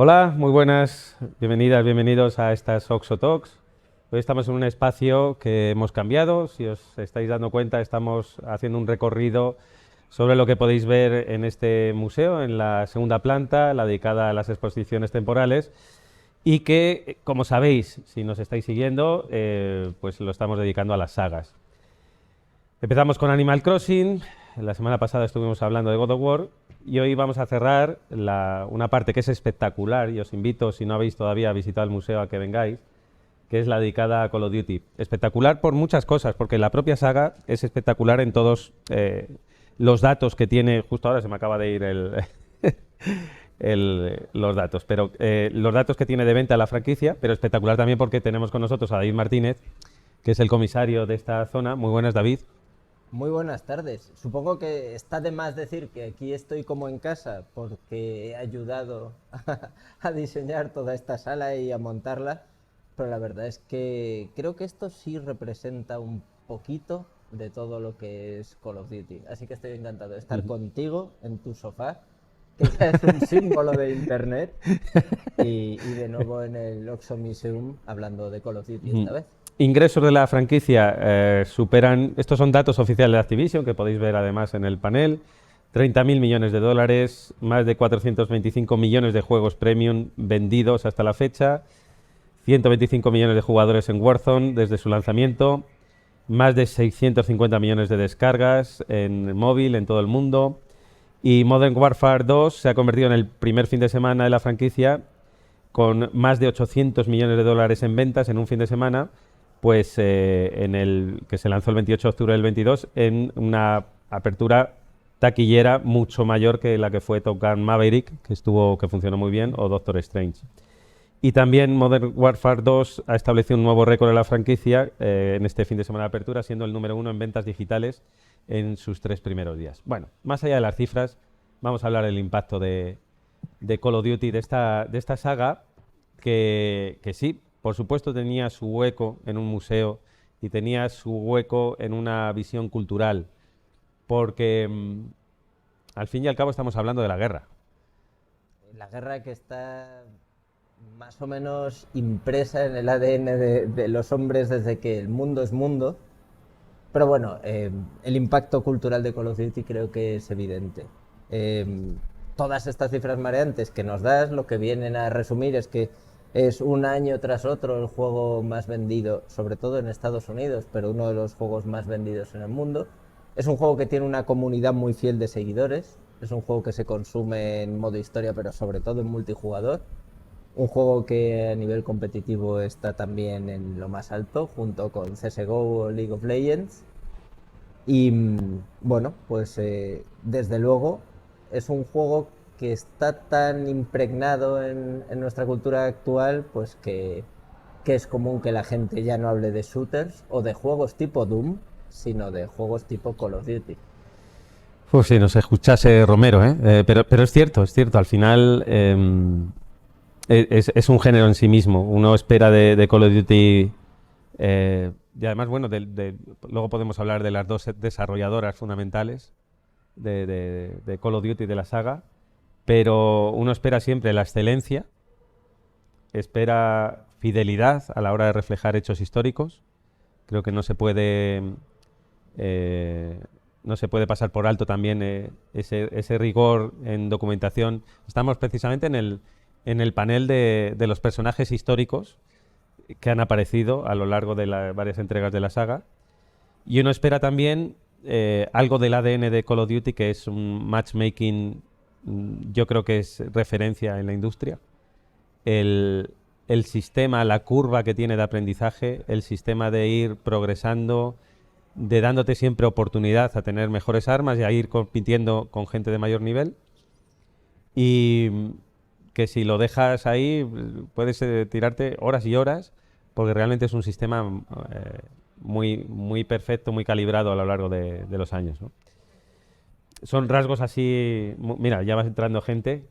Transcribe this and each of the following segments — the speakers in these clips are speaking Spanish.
Hola, muy buenas, bienvenidas, bienvenidos a estas Oxo Talks. Hoy estamos en un espacio que hemos cambiado. Si os estáis dando cuenta, estamos haciendo un recorrido sobre lo que podéis ver en este museo, en la segunda planta, la dedicada a las exposiciones temporales, y que, como sabéis, si nos estáis siguiendo, pues lo estamos dedicando a las sagas. Empezamos con Animal Crossing, la semana pasada estuvimos hablando de God of War y hoy vamos a cerrar una parte que es espectacular y os invito, si no habéis todavía visitado el museo, a que vengáis, que es la dedicada a Call of Duty. Espectacular por muchas cosas, porque la propia saga es espectacular en todos los datos que tiene. Justo ahora se me acaba de ir los datos, pero los datos que tiene de venta la franquicia, pero espectacular también porque tenemos con nosotros a David Martínez, que es el comisario de esta zona. Muy buenas, David. Muy buenas tardes. Supongo que está de más decir que aquí estoy como en casa porque he ayudado a diseñar toda esta sala y a montarla, pero la verdad es que creo que esto sí representa un poquito de todo lo que es Call of Duty. Así que estoy encantado de estar contigo en tu sofá, que ya es un símbolo de internet, y de nuevo en el Oxo Museum hablando de Call of Duty esta vez. Ingresos de la franquicia superan, estos son datos oficiales de Activision, que podéis ver además en el panel, 30.000 millones de dólares, más de 425 millones de juegos premium vendidos hasta la fecha, 125 millones de jugadores en Warzone desde su lanzamiento, más de 650 millones de descargas en móvil en todo el mundo, y Modern Warfare 2 se ha convertido en el primer fin de semana de la franquicia con más de 800 millones de dólares en ventas en un fin de semana, pues en el que se lanzó el 28 de octubre del 22, en una apertura taquillera mucho mayor que la que fue Top Gun Maverick, que funcionó muy bien, o Doctor Strange. Y también Modern Warfare 2 ha establecido un nuevo récord en la franquicia en este fin de semana de apertura, siendo el número 1 en ventas digitales en sus 3 primeros días. Bueno, más allá de las cifras, vamos a hablar del impacto de Call of Duty, de esta saga, que sí, por supuesto tenía su hueco en un museo y tenía su hueco en una visión cultural, porque al fin y al cabo estamos hablando de la guerra. La guerra que está más o menos impresa en el ADN de los hombres desde que el mundo es mundo. Pero bueno, el impacto cultural de Call of Duty creo que es evidente. Eh, Todas estas cifras mareantes que nos das, lo que vienen a resumir es que es un año tras otro el juego más vendido, sobre todo en Estados Unidos, pero uno de los juegos más vendidos en el mundo. Es un juego que tiene una comunidad muy fiel de seguidores. Es un juego que se consume en modo historia, pero sobre todo en multijugador. Un juego que a nivel competitivo está también en lo más alto, junto con CSGO o League of Legends. Y bueno, pues desde luego es un juego que está tan impregnado en nuestra cultura actual, pues que es común que la gente ya no hable de shooters o de juegos tipo Doom, sino de juegos tipo Call of Duty. Pues si nos escuchase Romero, ¿eh? Pero es cierto, al final es un género en sí mismo. Uno espera de Call of Duty, y además, bueno, luego podemos hablar de las dos desarrolladoras fundamentales de Call of Duty de la saga, pero uno espera siempre la excelencia, espera fidelidad a la hora de reflejar hechos históricos. Creo que eh, no se puede pasar por alto también ese rigor en documentación. Estamos precisamente en el panel de los personajes históricos que han aparecido a lo largo de varias entregas de la saga. Y uno espera también algo del ADN de Call of Duty, que es un matchmaking, yo creo que es referencia en la industria. El sistema, la curva que tiene de aprendizaje, el sistema de ir progresando, de dándote siempre oportunidad a tener mejores armas y a ir compitiendo con gente de mayor nivel. Y que si lo dejas ahí, puedes tirarte horas y horas, porque realmente es un sistema muy perfecto, muy calibrado a lo largo de los años, ¿no? Son rasgos así. Mira, ya va entrando gente.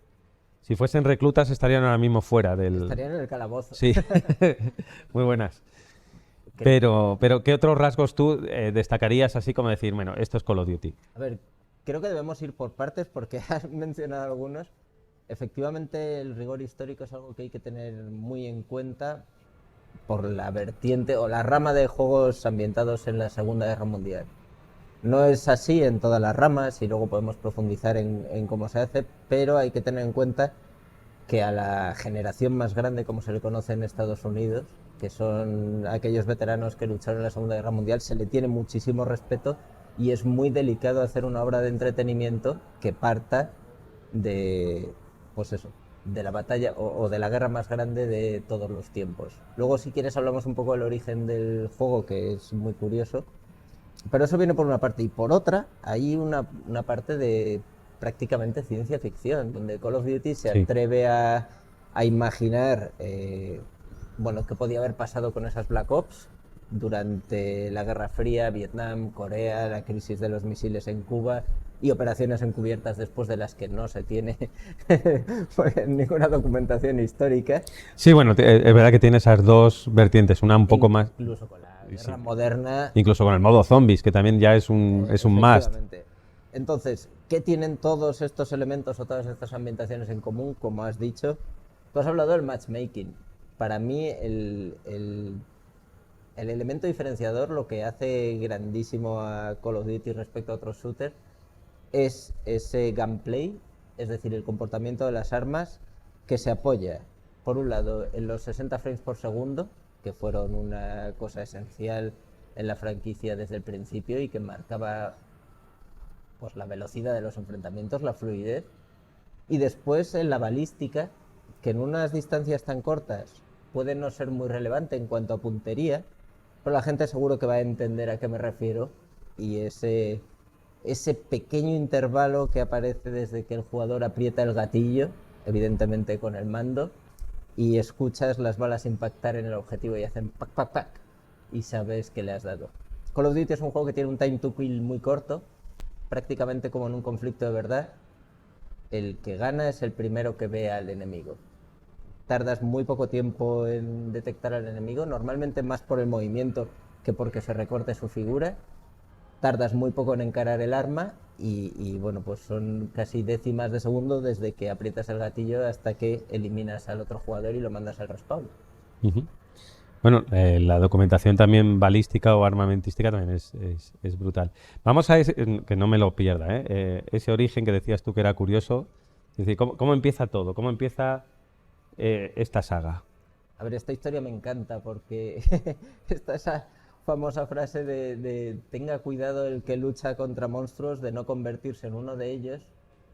Si fuesen reclutas estarían ahora mismo fuera del... Estarían en el calabozo. Sí, muy buenas. Que- Pero ¿qué otros rasgos tú destacarías así como decir, bueno, esto es Call of Duty? A ver, creo que debemos ir por partes porque has mencionado algunos. efectivamente el rigor histórico es algo que hay que tener muy en cuenta por la vertiente o la rama de juegos ambientados en la Segunda Guerra Mundial. No es así en todas las ramas y luego podemos profundizar en cómo se hace, pero hay que tener en cuenta que a la generación más grande, como se le conoce en Estados Unidos, que son aquellos veteranos que lucharon en la Segunda Guerra Mundial, se le tiene muchísimo respeto y es muy delicado hacer una obra de entretenimiento que parta de, pues eso, de la batalla o de la guerra más grande de todos los tiempos. Luego, si quieres, hablamos un poco del origen del juego, que es muy curioso. Pero eso viene por una parte. Y por otra, hay una parte de prácticamente ciencia ficción, donde Call of Duty se Sí. atreve a imaginar bueno, qué podía haber pasado con esas Black Ops durante la Guerra Fría, Vietnam, Corea, la crisis de los misiles en Cuba y operaciones encubiertas después de las que no se tiene ninguna documentación histórica. Sí, bueno, es verdad que tiene esas dos vertientes, una un poco más, Incluso con la sí, guerra moderna. incluso con el modo zombies, que también ya es un must. Efectivamente. Entonces, ¿qué tienen todos estos elementos o todas estas ambientaciones en común? Como has dicho, tú has hablado del matchmaking. Para mí, el elemento diferenciador, lo que hace grandísimo a Call of Duty respecto a otros shooters, es ese gameplay, es decir, el comportamiento de las armas, que se apoya, por un lado, en los 60 frames por segundo, que fueron una cosa esencial en la franquicia desde el principio y que marcaba pues la velocidad de los enfrentamientos, la fluidez, y después en la balística, que en unas distancias tan cortas puede no ser muy relevante en cuanto a puntería, pero la gente seguro que va a entender a qué me refiero, y ese pequeño intervalo que aparece desde que el jugador aprieta el gatillo, evidentemente con el mando, y escuchas las balas impactar en el objetivo y hacen pac, pac, pac, y sabes que le has dado. Call of Duty es un juego que tiene un time to kill muy corto, prácticamente como en un conflicto de verdad. El que gana es el primero que ve al enemigo. Tardas muy poco tiempo en detectar al enemigo, normalmente más por el movimiento que porque se recorte su figura. Tardas muy poco en encarar el arma y bueno, pues son casi décimas de segundo desde que aprietas el gatillo hasta que eliminas al otro jugador y lo mandas al respawn. Ujú. Bueno, la documentación también balística o armamentística también es brutal. Vamos a ese, que no me lo pierda, ese origen que decías tú que era curioso. Es decir, ¿cómo empieza todo? ¿Cómo empieza esta saga? A ver, esta historia me encanta porque está esa famosa frase de tenga cuidado el que lucha contra monstruos de no convertirse en uno de ellos,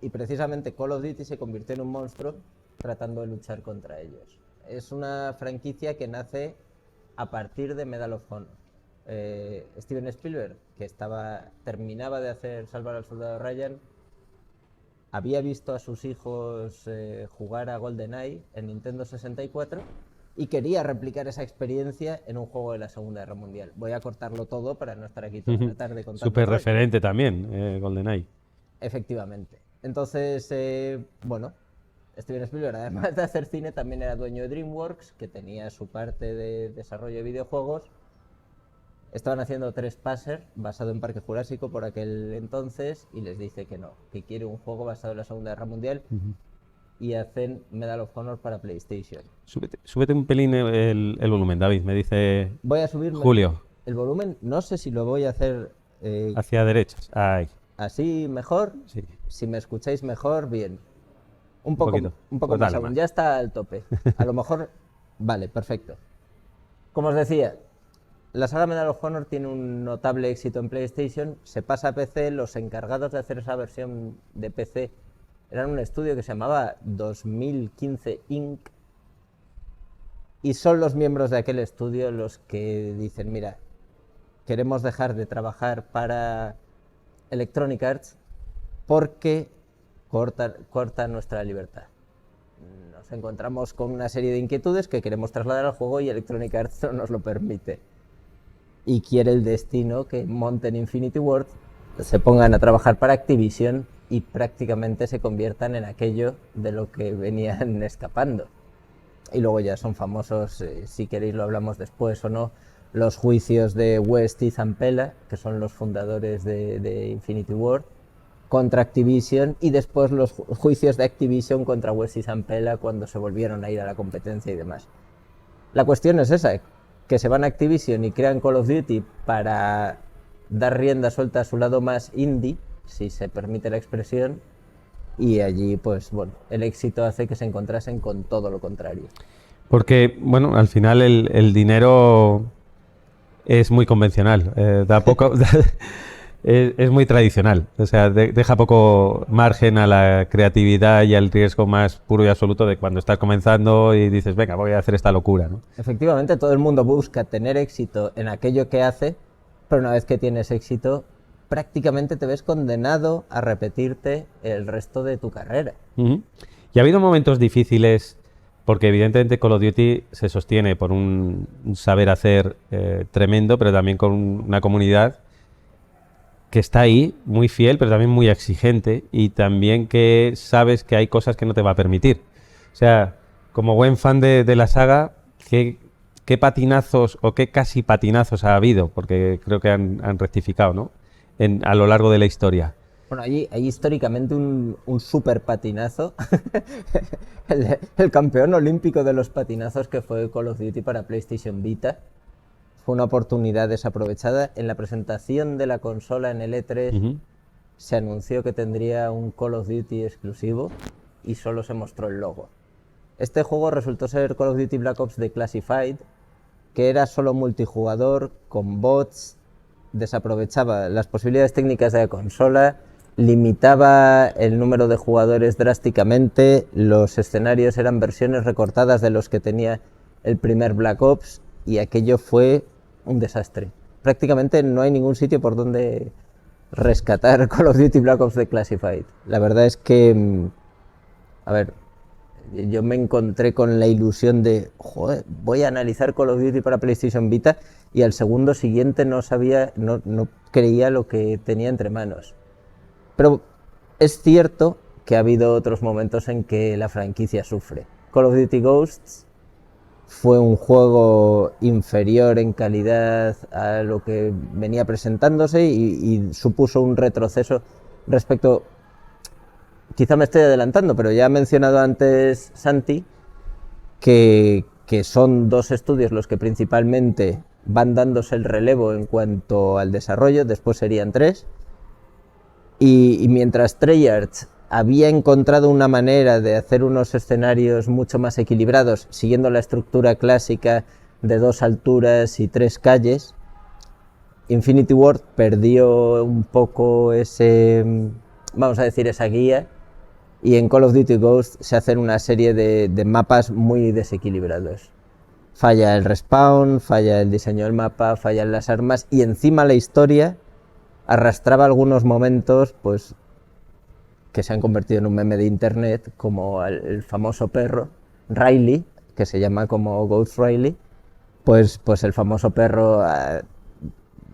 y precisamente Call of Duty se convirtió en un monstruo tratando de luchar contra ellos. Es una franquicia que nace a partir de Medal of Honor. Steven Spielberg, que terminaba de hacer Salvar al Soldado Ryan, había visto a sus hijos jugar a GoldenEye en Nintendo 64 y quería replicar esa experiencia en un juego de la Segunda Guerra Mundial. Voy a cortarlo todo para no estar aquí toda la tarde contando. Súper rollo. referente también, GoldenEye. Efectivamente. Entonces, bueno, Steven Spielberg, además de hacer cine, también era dueño de DreamWorks, que tenía su parte de desarrollo de videojuegos. Estaban haciendo Trespasser, basado en Parque Jurásico por aquel entonces, y les dice que no, que quiere un juego basado en la Segunda Guerra Mundial, y hacen Medal of Honor para PlayStation. Súbete un pelín el volumen, David, me dice Voy a subir Julio. el volumen, no sé si lo voy a hacer Hacia derechas. Ahí, así mejor, sí. si me escucháis mejor, bien. Un poco poquito. Pues más dale aún, más. ya está al tope. A lo mejor, vale, perfecto. Como os decía, la saga Medal of Honor tiene un notable éxito en PlayStation, se pasa a PC, los encargados de hacer esa versión de PC eran un estudio que se llamaba 2015 Inc. Y son los miembros de aquel estudio los que dicen, mira, queremos dejar de trabajar para Electronic Arts porque corta nuestra libertad. Nos encontramos con una serie de inquietudes que queremos trasladar al juego y Electronic Arts no nos lo permite. Y quiere el destino que monten Infinity Ward, se pongan a trabajar para Activision y prácticamente se conviertan en aquello de lo que venían escapando. Y luego ya son famosos, si queréis lo hablamos después o no, los juicios de West y Zampella, que son los fundadores de Infinity Ward, contra Activision y después los juicios de Activision contra West y Sampella cuando se volvieron a ir a la competencia y demás. La cuestión es esa, que se van a Activision y crean Call of Duty para dar rienda suelta a su lado más indie, si se permite la expresión, y allí, pues bueno, el éxito hace que se encontrasen con todo lo contrario. Porque, bueno, al final el dinero es muy convencional, da poco, es muy tradicional, o sea, deja poco margen a la creatividad y al riesgo más puro y absoluto de cuando estás comenzando y dices, venga, voy a hacer esta locura, ¿no? Efectivamente, todo el mundo busca tener éxito en aquello que hace, pero una vez que tienes éxito, prácticamente te ves condenado a repetirte el resto de tu carrera. Uh-huh. Y ha habido momentos difíciles, porque evidentemente Call of Duty se sostiene por un saber hacer tremendo, pero también con una comunidad que está ahí, muy fiel, pero también muy exigente, y también que sabes que hay cosas que no te va a permitir. O sea, como buen fan de la saga, ¿qué patinazos o qué casi patinazos ha habido? Porque creo que han rectificado, ¿no? A lo largo de la historia. Bueno, hay históricamente un super patinazo, el campeón olímpico de los patinazos que fue Call of Duty para PlayStation Vita. Fue una oportunidad desaprovechada. En la presentación de la consola en el E3 se anunció que tendría un Call of Duty exclusivo y solo se mostró el logo. Este juego resultó ser Call of Duty Black Ops Declassified, que era solo multijugador, con bots, desaprovechaba las posibilidades técnicas de la consola, limitaba el número de jugadores drásticamente, los escenarios eran versiones recortadas de los que tenía el primer Black Ops y aquello fue un desastre. Prácticamente no hay ningún sitio por donde rescatar Call of Duty Black Ops Declassified. La verdad es que, a ver, yo me encontré con la ilusión de, joder, voy a analizar Call of Duty para PlayStation Vita, y al segundo siguiente no creía lo que tenía entre manos. Pero es cierto que ha habido otros momentos en que la franquicia sufre. Call of Duty Ghosts fue un juego inferior en calidad a lo que venía presentándose y supuso un retroceso respecto... Quizá me estoy adelantando, pero ya ha mencionado antes Santi que son dos estudios los que principalmente van dándose el relevo en cuanto al desarrollo, después serían 3. Y mientras Treyarch había encontrado una manera de hacer unos escenarios mucho más equilibrados, siguiendo la estructura clásica de 2 alturas y 3 calles, Infinity Ward perdió un poco ese, vamos a decir, esa guía, y en Call of Duty Ghosts se hacen una serie de mapas muy desequilibrados. Falla el respawn, falla el diseño del mapa, fallan las armas, y encima la historia arrastraba algunos momentos pues que se han convertido en un meme de internet, como el famoso perro Riley, que se llama como Ghost Riley, pues el famoso perro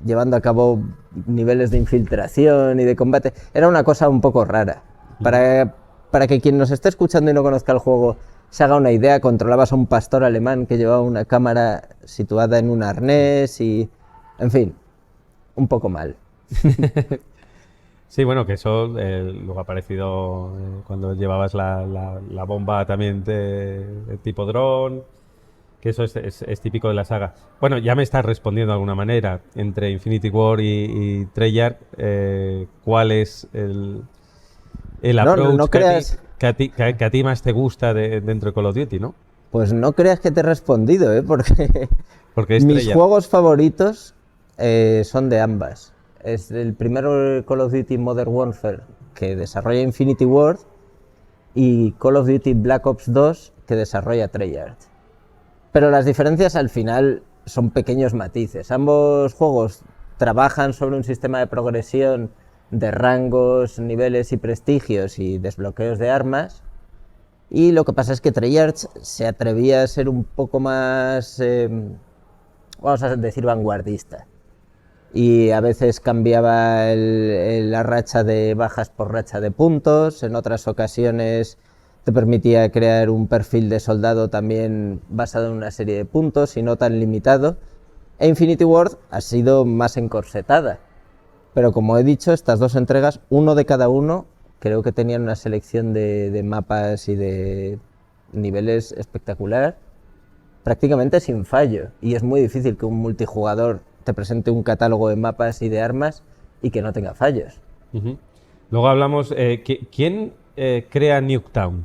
llevando a cabo niveles de infiltración y de combate. Era una cosa un poco rara. Para que quien nos esté escuchando y no conozca el juego se haga una idea, controlabas a un pastor alemán que llevaba una cámara situada en un arnés y, en fin, un poco mal. Sí, bueno, que eso luego ha aparecido cuando llevabas la bomba también de tipo dron, que eso es típico de la saga. Bueno, ya me estás respondiendo de alguna manera, entre Infinity Ward y Treyarch, ¿cuál es el approach no creas... que a ti más te gusta dentro de Call of Duty, ¿no? Pues no creas que te he respondido, porque es mis Treyarch. juegos favoritos son de ambas. Es el primero, Call of Duty Modern Warfare, que desarrolla Infinity Ward, y Call of Duty Black Ops 2, que desarrolla Treyarch. Pero las diferencias al final son pequeños matices. Ambos juegos trabajan sobre un sistema de progresión de rangos, niveles y prestigios y desbloqueos de armas, y lo que pasa es que Treyarch se atrevía a ser un poco más, vamos a decir, vanguardista, y a veces cambiaba la racha de bajas por racha de puntos. En otras ocasiones te permitía crear un perfil de soldado también basado en una serie de puntos y no tan limitado. E Infinity Ward ha sido más encorsetada. Pero como he dicho, estas dos entregas, uno de cada uno, creo que tenían una selección de mapas y de niveles espectacular, prácticamente sin fallo. Y es muy difícil que un multijugador te presente un catálogo de mapas y de armas y que no tenga fallos. Ujú. Luego hablamos, ¿quién crea Nuketown?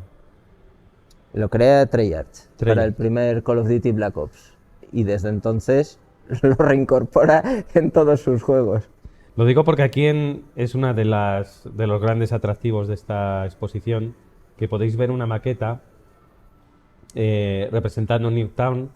Lo crea Treyarch para el primer Call of Duty Black Ops. Y desde entonces lo reincorpora en todos sus juegos. Lo digo porque aquí es una de los grandes atractivos de esta exposición, que podéis ver una maqueta representando Nuketown,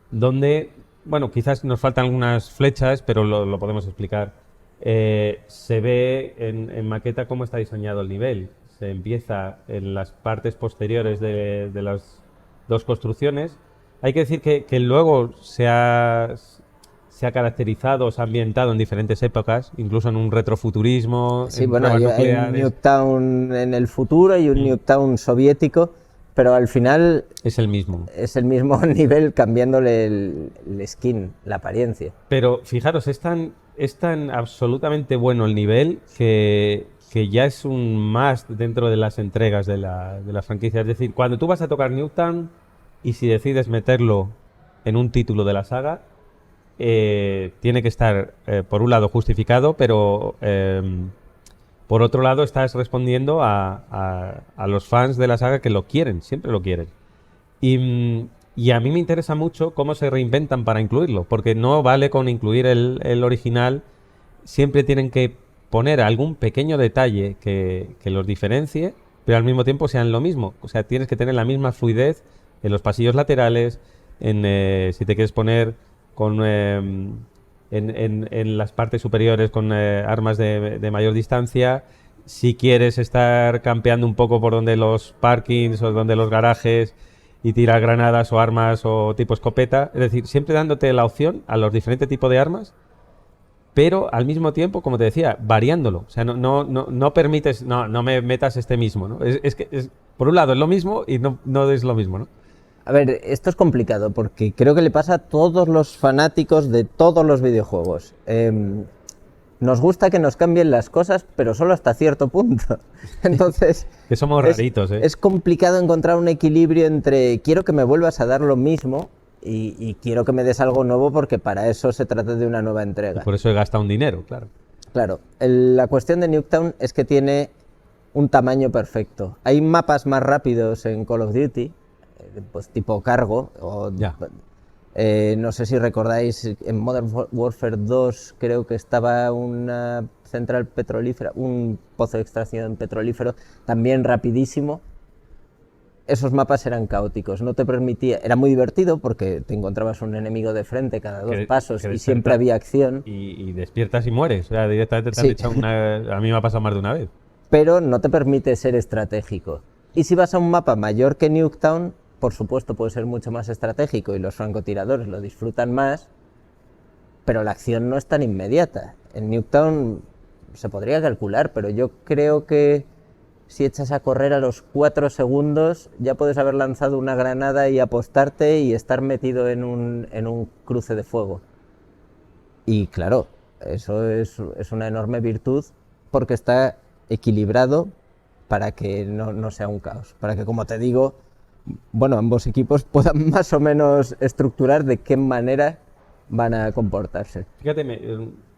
donde, bueno, quizás nos faltan algunas flechas, pero lo podemos explicar. Se ve en maqueta cómo está diseñado el nivel. Se empieza en las partes posteriores de las dos construcciones. Hay que decir que luego se ha caracterizado, se ha ambientado en diferentes épocas, incluso en un retrofuturismo, Sí, en bueno, pruebas hay un nucleares. Nuketown en el futuro y un Nuketown soviético, pero al final Es el mismo. es el mismo nivel cambiándole el skin, la apariencia. Pero fijaros, es tan absolutamente bueno el nivel que ya es un must dentro de las entregas de la franquicia. Es decir, cuando tú vas a tocar Nuketown y si decides meterlo en un título de la saga, tiene que estar, por un lado, justificado, pero por otro lado estás respondiendo a los fans de la saga que lo quieren, siempre lo quieren. Y a mí me interesa mucho cómo se reinventan para incluirlo, porque no vale con incluir el original, siempre tienen que poner algún pequeño detalle que los diferencie, pero al mismo tiempo sean lo mismo. O sea, tienes que tener la misma fluidez en los pasillos laterales, si te quieres poner con en las partes superiores con armas de mayor distancia, si quieres estar campeando un poco por donde los parkings o donde los garajes y tirar granadas o armas o tipo escopeta, es decir, siempre dándote la opción a los diferentes tipos de armas, pero al mismo tiempo, como te decía, variándolo. O sea, no permites, no me metas este mismo, ¿no? Por un lado es lo mismo y no es lo mismo, ¿no? A ver, esto es complicado porque creo que le pasa a todos los fanáticos de todos los videojuegos. Nos gusta que nos cambien las cosas, pero solo hasta cierto punto. Entonces, que somos raritos, ¿eh? Es complicado encontrar un equilibrio entre quiero que me vuelvas a dar lo mismo y quiero que me des algo nuevo porque para eso se trata de una nueva entrega. Y por eso he gastado un dinero, claro. Claro, la cuestión de Nuketown es que tiene un tamaño perfecto. Hay mapas más rápidos en Call of Duty, pues tipo cargo, o Ya. no sé si recordáis, en Modern Warfare 2 creo que estaba una central petrolífera, un pozo de extracción petrolífero, también rapidísimo. Esos mapas eran caóticos, no te permitía, era muy divertido porque te encontrabas un enemigo de frente cada dos pasos y siempre había acción. Y despiertas y mueres, o sea, directamente te han echado a mí me ha pasado más de una vez. Pero no te permite ser estratégico. Y si vas a un mapa mayor que Nuketown, por supuesto puede ser mucho más estratégico y los francotiradores lo disfrutan más, pero la acción no es tan inmediata. En Nuketown se podría calcular, pero yo creo que si echas a correr a los 4 segundos ya puedes haber lanzado una granada y apostarte y estar metido en un cruce de fuego. Y claro, eso es una enorme virtud porque está equilibrado para que no sea un caos, para que, como te digo, bueno, ambos equipos puedan más o menos estructurar de qué manera van a comportarse. Fíjate,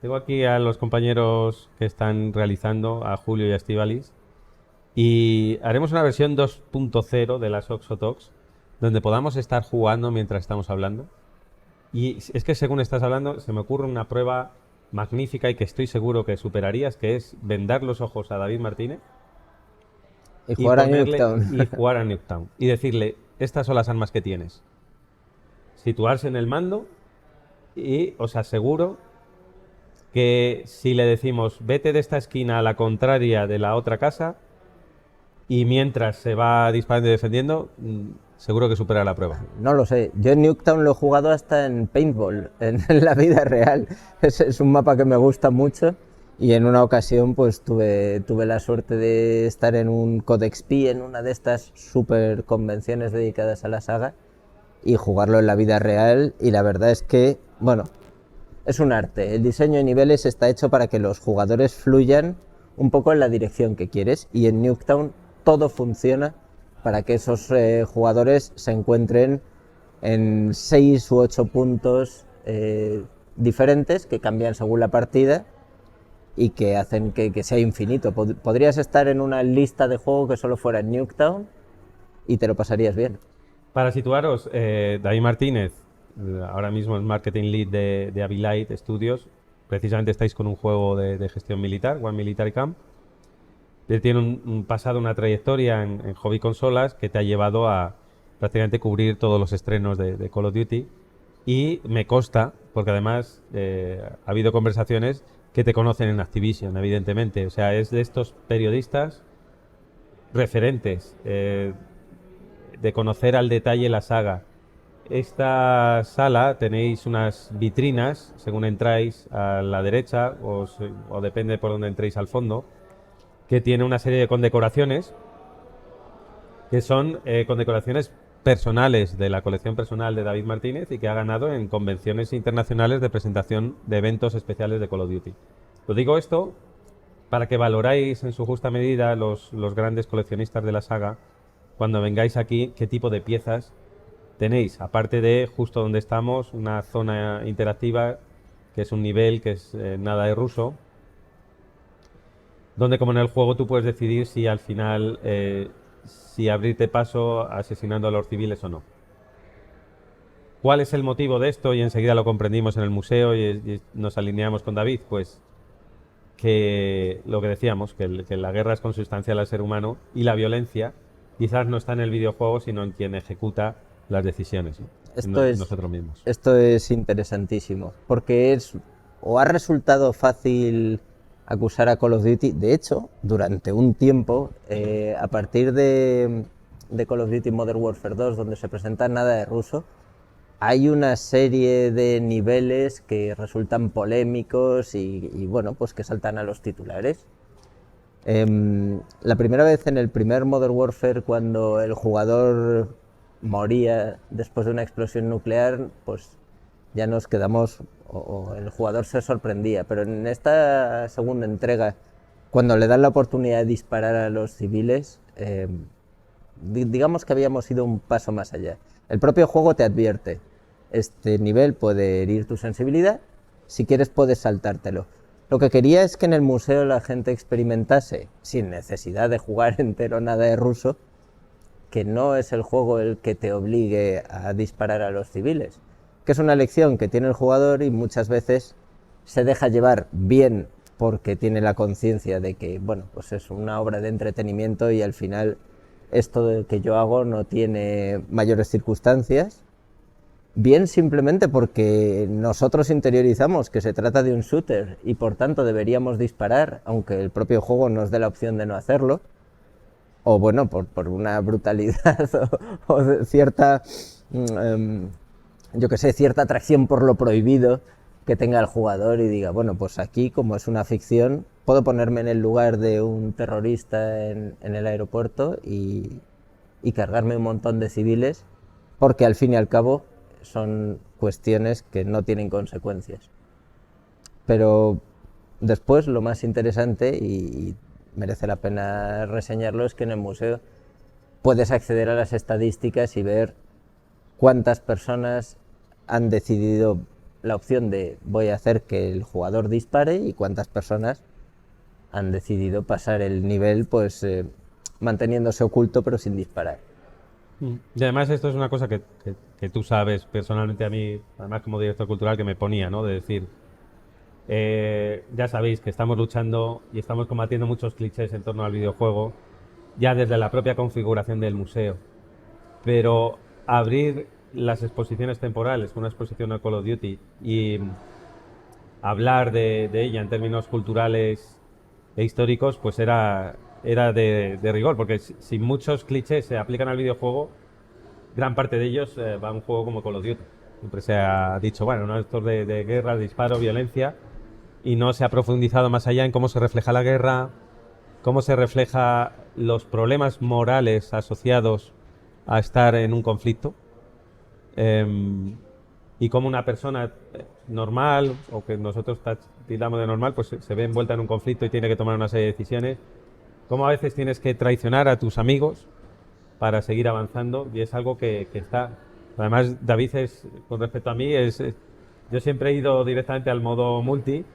tengo aquí a los compañeros que están realizando, a Julio y a Estíbaliz, y haremos una versión 2.0 de las Oxotox, donde podamos estar jugando mientras estamos hablando. Y es que según estás hablando, se me ocurre una prueba magnífica y que estoy seguro que superarías, que es vendar los ojos a David Martínez y jugar a Nuketown. Y jugar a Nuketown. Y decirle, estas son las armas que tienes. Situarse en el mando y os aseguro que si le decimos, vete de esta esquina a la contraria de la otra casa, y mientras se va disparando y defendiendo, seguro que supera la prueba. No lo sé. Yo en Nuketown lo he jugado hasta en paintball, en la vida real. Es un mapa que me gusta mucho y en una ocasión pues tuve la suerte de estar en un Codex Pi, en una de estas super convenciones dedicadas a la saga y jugarlo en la vida real y la verdad es que, bueno, es un arte. El diseño de niveles está hecho para que los jugadores fluyan un poco en la dirección que quieres, y en Nuketown todo funciona para que esos jugadores se encuentren en 6 u 8 puntos diferentes que cambian según la partida y que hacen que sea infinito. Podrías estar en una lista de juego que solo fuera en Nuketown y te lo pasarías bien. Para situaros, David Martínez, ahora mismo es Marketing Lead de Abilight Studios. Precisamente estáis con un juego de gestión militar, One Military Camp. Él tiene un pasado, una trayectoria en hobby consolas que te ha llevado a prácticamente cubrir todos los estrenos de Call of Duty. Y me consta, porque además ha habido conversaciones que te conocen en Activision, evidentemente. O sea, es de estos periodistas referentes, de conocer al detalle la saga. Esta sala tenéis unas vitrinas, según entráis a la derecha, o depende por dónde entréis al fondo, que tiene una serie de condecoraciones, que son condecoraciones personales de la colección personal de David Martínez y que ha ganado en convenciones internacionales de presentación de eventos especiales de Call of Duty. Os digo esto para que valoráis en su justa medida los grandes coleccionistas de la saga, cuando vengáis aquí, qué tipo de piezas tenéis, aparte de justo donde estamos, una zona interactiva, que es un nivel que es nada de ruso, donde como en el juego tú puedes decidir si al final si abrirte paso asesinando a los civiles o no. ¿Cuál es el motivo de esto? Y enseguida lo comprendimos en el museo y nos alineamos con David, pues que lo que decíamos, que la guerra es consustancial al ser humano y la violencia quizás no está en el videojuego, sino en quien ejecuta las decisiones, ¿no? Nosotros mismos. Esto es interesantísimo, porque ha resultado fácil acusar a Call of Duty. De hecho, durante un tiempo, a partir de Call of Duty Modern Warfare 2, donde se presenta nada de ruso, hay una serie de niveles que resultan polémicos y bueno, pues que saltan a los titulares. La primera vez en el primer Modern Warfare, cuando el jugador moría después de una explosión nuclear, pues ya nos quedamos, o el jugador se sorprendía. Pero en esta segunda entrega, cuando le dan la oportunidad de disparar a los civiles, digamos que habíamos ido un paso más allá. El propio juego te advierte: este nivel puede herir tu sensibilidad, si quieres puedes saltártelo. Lo que quería es que en el museo la gente experimentase, sin necesidad de jugar entero nada de ruso, que no es el juego el que te obligue a disparar a los civiles, que es una elección que tiene el jugador y muchas veces se deja llevar bien porque tiene la conciencia de que, bueno, pues es una obra de entretenimiento y al final esto que yo hago no tiene mayores circunstancias, bien simplemente porque nosotros interiorizamos que se trata de un shooter y por tanto deberíamos disparar, aunque el propio juego nos dé la opción de no hacerlo, o bueno, por una brutalidad o cierta, yo que sé, cierta atracción por lo prohibido que tenga el jugador y diga, bueno, pues aquí, como es una ficción, puedo ponerme en el lugar de un terrorista en el aeropuerto y cargarme un montón de civiles, porque al fin y al cabo son cuestiones que no tienen consecuencias. Pero después lo más interesante, y merece la pena reseñarlo, es que en el museo puedes acceder a las estadísticas y ver cuántas personas han decidido la opción de voy a hacer que el jugador dispare y cuántas personas han decidido pasar el nivel pues manteniéndose oculto pero sin disparar. Y además esto es una cosa que tú sabes personalmente, a mí, además como director cultural, que me ponía, ¿no? De decir, ya sabéis que estamos luchando y estamos combatiendo muchos clichés en torno al videojuego, ya desde la propia configuración del museo. Pero abrir las exposiciones temporales, una exposición a Call of Duty, y hablar de ella en términos culturales e históricos, pues era de rigor, porque si muchos clichés se aplican al videojuego, gran parte de ellos va a un juego como Call of Duty. Siempre se ha dicho, bueno, no, esto es de guerra, disparo, violencia, y no se ha profundizado más allá en cómo se refleja la guerra, cómo se refleja los problemas morales asociados a estar en un conflicto. Y y cómo una persona normal, o que nosotros tildamos de normal, pues se ve envuelta en un conflicto y tiene que tomar una serie de decisiones. Cómo a veces tienes que traicionar a tus amigos para seguir avanzando, y es algo que está... Además, David, con respecto a mí, yo siempre he ido directamente al modo multi,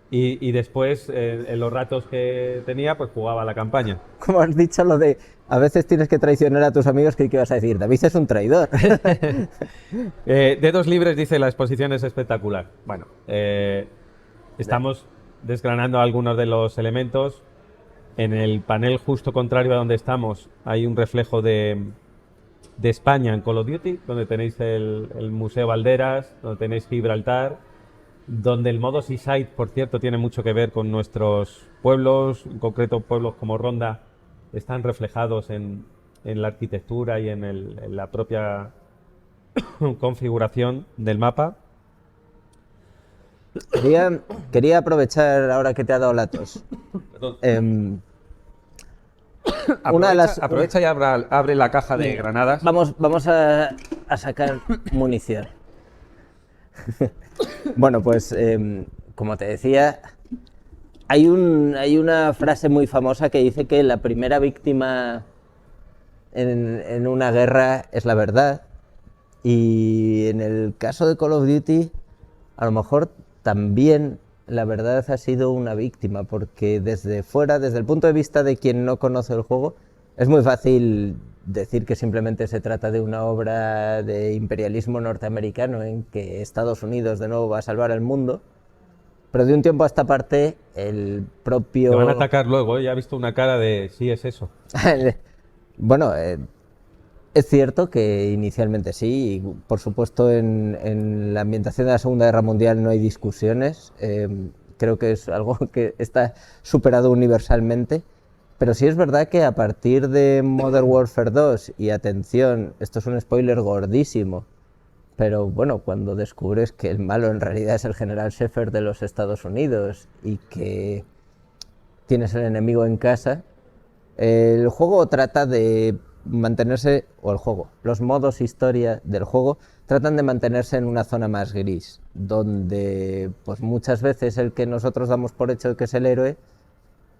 y después, en los ratos que tenía, pues jugaba a la campaña. Como has dicho lo de a veces tienes que traicionar a tus amigos, ¿qué ibas a decir? David es un traidor. Dedos libres, dice, la exposición es espectacular. Bueno, estamos desgranando algunos de los elementos. En el panel justo contrario a donde estamos hay un reflejo de España en Call of Duty, donde tenéis el Museo Valderas, donde tenéis Gibraltar, donde el modo Seaside, por cierto, tiene mucho que ver con nuestros pueblos, en concreto pueblos como Ronda, están reflejados en la arquitectura y en la propia configuración del mapa. Quería aprovechar ahora que te ha dado la tos. Aprovecha y abre la caja de granadas. Vamos a sacar munición. Bueno, pues como te decía, hay una frase muy famosa que dice que la primera víctima en una guerra es la verdad, y en el caso de Call of Duty a lo mejor también la verdad ha sido una víctima, porque desde fuera, desde el punto de vista de quien no conoce el juego, es muy fácil decir que simplemente se trata de una obra de imperialismo norteamericano en que Estados Unidos de nuevo va a salvar al mundo, pero de un tiempo a esta parte el propio... Te van a atacar luego, ya he visto una cara de sí, es eso. Bueno, es cierto que inicialmente sí, y por supuesto en la ambientación de la Segunda Guerra Mundial no hay discusiones, creo que es algo que está superado universalmente, pero sí es verdad que a partir de Modern Warfare 2, y atención, esto es un spoiler gordísimo, pero bueno, cuando descubres que el malo en realidad es el general Shepard de los Estados Unidos y que tienes el enemigo en casa, el juego trata de mantenerse, los modos historia del juego tratan de mantenerse en una zona más gris, donde pues muchas veces el que nosotros damos por hecho que es el héroe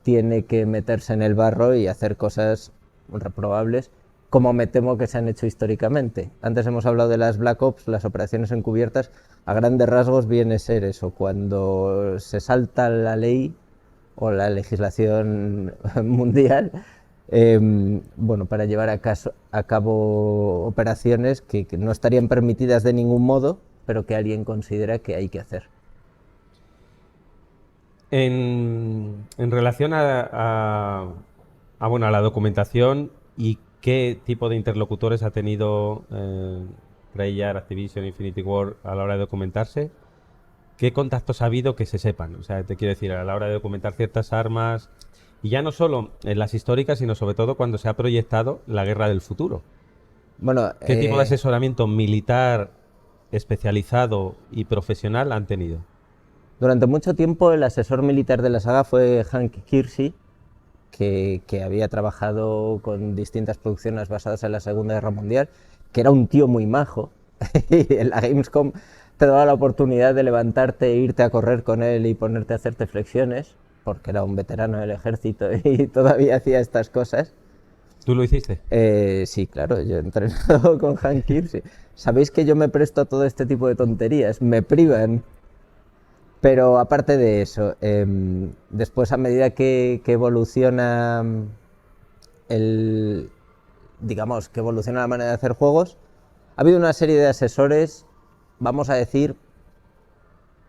tiene que meterse en el barro y hacer cosas reprobables, como me temo que se han hecho históricamente. Antes hemos hablado de las Black Ops, las operaciones encubiertas. A grandes rasgos viene a ser eso, cuando se salta la ley o la legislación mundial, bueno, para llevar a cabo operaciones que no estarían permitidas de ningún modo, pero que alguien considera que hay que hacer. En relación a la documentación y qué tipo de interlocutores ha tenido Treyarch, Activision, Infinity Ward a la hora de documentarse, ¿qué contactos ha habido que se sepan? O sea, te quiero decir, a la hora de documentar ciertas armas, y ya no solo en las históricas, sino sobre todo cuando se ha proyectado la guerra del futuro. Bueno, ¿qué tipo de asesoramiento militar especializado y profesional han tenido? Durante mucho tiempo el asesor militar de la saga fue Hank Kiersey, que había trabajado con distintas producciones basadas en la Segunda Guerra Mundial, que era un tío muy majo, y en la Gamescom te daba la oportunidad de levantarte e irte a correr con él y ponerte a hacerte flexiones, porque era un veterano del ejército y todavía hacía estas cosas. ¿Tú lo hiciste? Sí, claro, yo he entrenado con Hank Kiersey. Sabéis que yo me presto a todo este tipo de tonterías, me privan. Pero aparte de eso, después a medida que evoluciona digamos, que evoluciona la manera de hacer juegos, ha habido una serie de asesores, vamos a decir,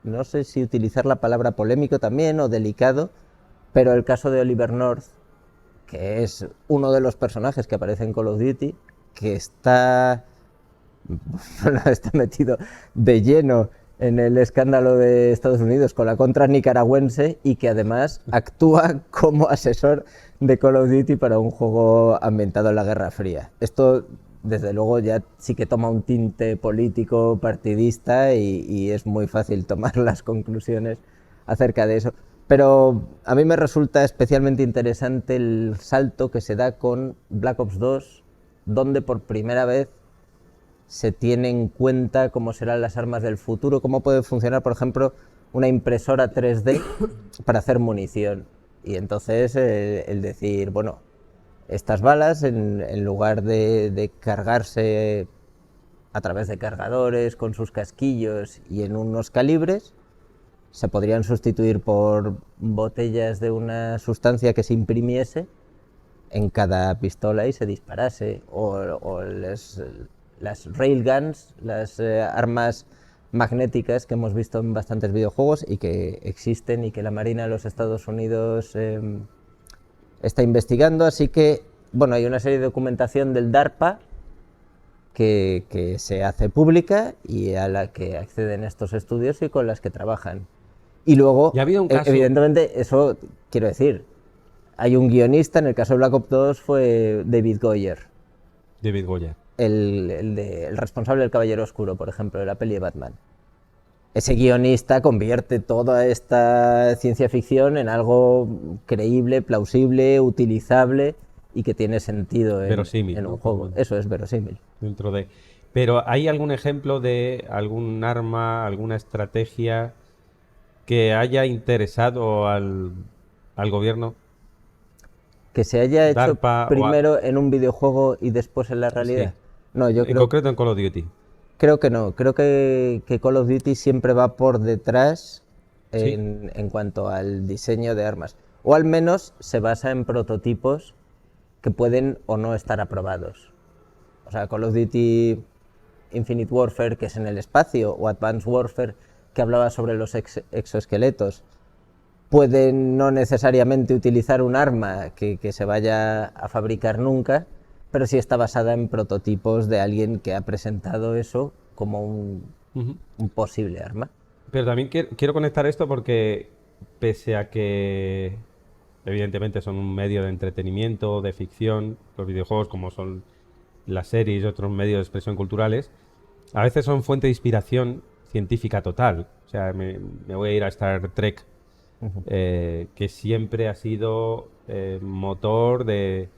no sé si utilizar la palabra polémico también o delicado, pero el caso de Oliver North, que es uno de los personajes que aparece en Call of Duty, que está metido de lleno en el escándalo de Estados Unidos con la contra nicaragüense, y que además actúa como asesor de Call of Duty para un juego ambientado en la Guerra Fría. Esto, desde luego, ya sí que toma un tinte político partidista y es muy fácil tomar las conclusiones acerca de eso. Pero a mí me resulta especialmente interesante el salto que se da con Black Ops 2, donde por primera vez se tiene en cuenta cómo serán las armas del futuro, cómo puede funcionar, por ejemplo, una impresora 3D para hacer munición. Y entonces el decir, bueno, estas balas en lugar de cargarse a través de cargadores con sus casquillos y en unos calibres, se podrían sustituir por botellas de una sustancia que se imprimiese en cada pistola y se disparase, o las railguns, las armas magnéticas que hemos visto en bastantes videojuegos y que existen y que la Marina de los Estados Unidos está investigando. Así que, bueno, hay una serie de documentación del DARPA que se hace pública y a la que acceden estos estudios y con las que trabajan. Y luego, y ha habido un caso... evidentemente, eso quiero decir, hay un guionista, en el caso de Black Ops 2 fue David Goyer. David Goyer. El responsable del Caballero Oscuro, por ejemplo, de la peli de Batman. Ese guionista convierte toda esta ciencia ficción en algo creíble, plausible, utilizable y que tiene sentido en un juego. Eso es verosímil. Dentro de... Pero ¿hay algún ejemplo de algún arma, alguna estrategia que haya interesado al gobierno? Que se haya hecho DARPA primero en un videojuego y después en la realidad. Sí. No, yo en concreto en Call of Duty. Creo que no. Creo que Call of Duty siempre va por detrás en cuanto al diseño de armas. O al menos se basa en prototipos que pueden o no estar aprobados. O sea, Call of Duty Infinite Warfare, que es en el espacio, o Advanced Warfare, que hablaba sobre los exoesqueletos, pueden no necesariamente utilizar un arma que se vaya a fabricar nunca, pero sí está basada en prototipos de alguien que ha presentado eso como un posible arma. Pero también quiero conectar esto porque, pese a que evidentemente son un medio de entretenimiento, de ficción, los videojuegos como son las series y otros medios de expresión culturales, a veces son fuente de inspiración científica total. O sea, me voy a ir a Star Trek, que siempre ha sido motor de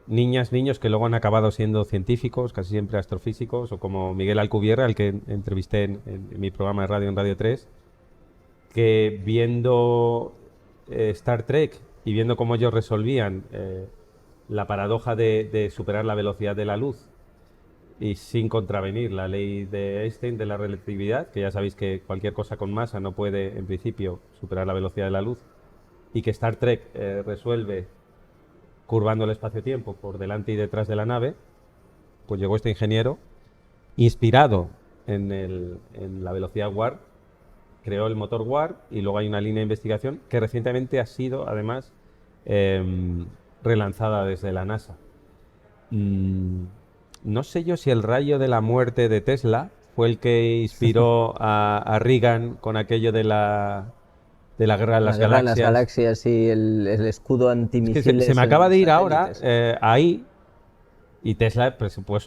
niños que luego han acabado siendo científicos, casi siempre astrofísicos, o como Miguel Alcubierre, al que entrevisté en mi programa de radio en Radio 3, que viendo Star Trek y viendo cómo ellos resolvían la paradoja de superar la velocidad de la luz y sin contravenir la ley de Einstein de la relatividad, que ya sabéis que cualquier cosa con masa no puede, en principio, superar la velocidad de la luz, y que Star Trek resuelve curvando el espacio-tiempo por delante y detrás de la nave, pues llegó este ingeniero, inspirado en la velocidad warp, creó el motor warp, y luego hay una línea de investigación que recientemente ha sido, además, relanzada desde la NASA. No sé yo si el rayo de la muerte de Tesla fue el que inspiró a Reagan con aquello de la guerra de las galaxias. Las galaxias y el escudo antimisiles. Es que se me acaba de ir ahora ahí, y Tesla, pues, por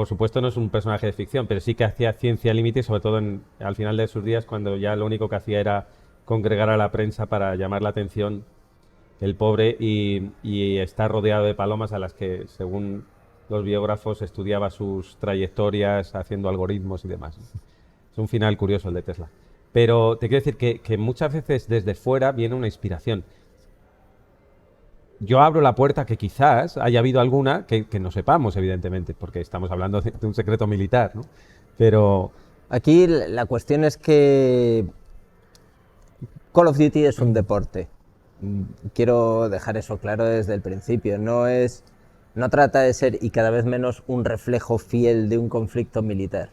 supuesto, no es un personaje de ficción, pero sí que hacía ciencia límite, sobre todo al final de sus días, cuando ya lo único que hacía era congregar a la prensa para llamar la atención, el pobre, y está rodeado de palomas a las que, según los biógrafos, estudiaba sus trayectorias haciendo algoritmos y demás. Es un final curioso el de Tesla. Pero te quiero decir que muchas veces desde fuera viene una inspiración. Yo abro la puerta que quizás haya habido alguna que no sepamos, evidentemente, porque estamos hablando de un secreto militar, ¿no? Pero aquí la cuestión es que Call of Duty es un deporte. Quiero dejar eso claro desde el principio. No trata de ser, y cada vez menos, un reflejo fiel de un conflicto militar.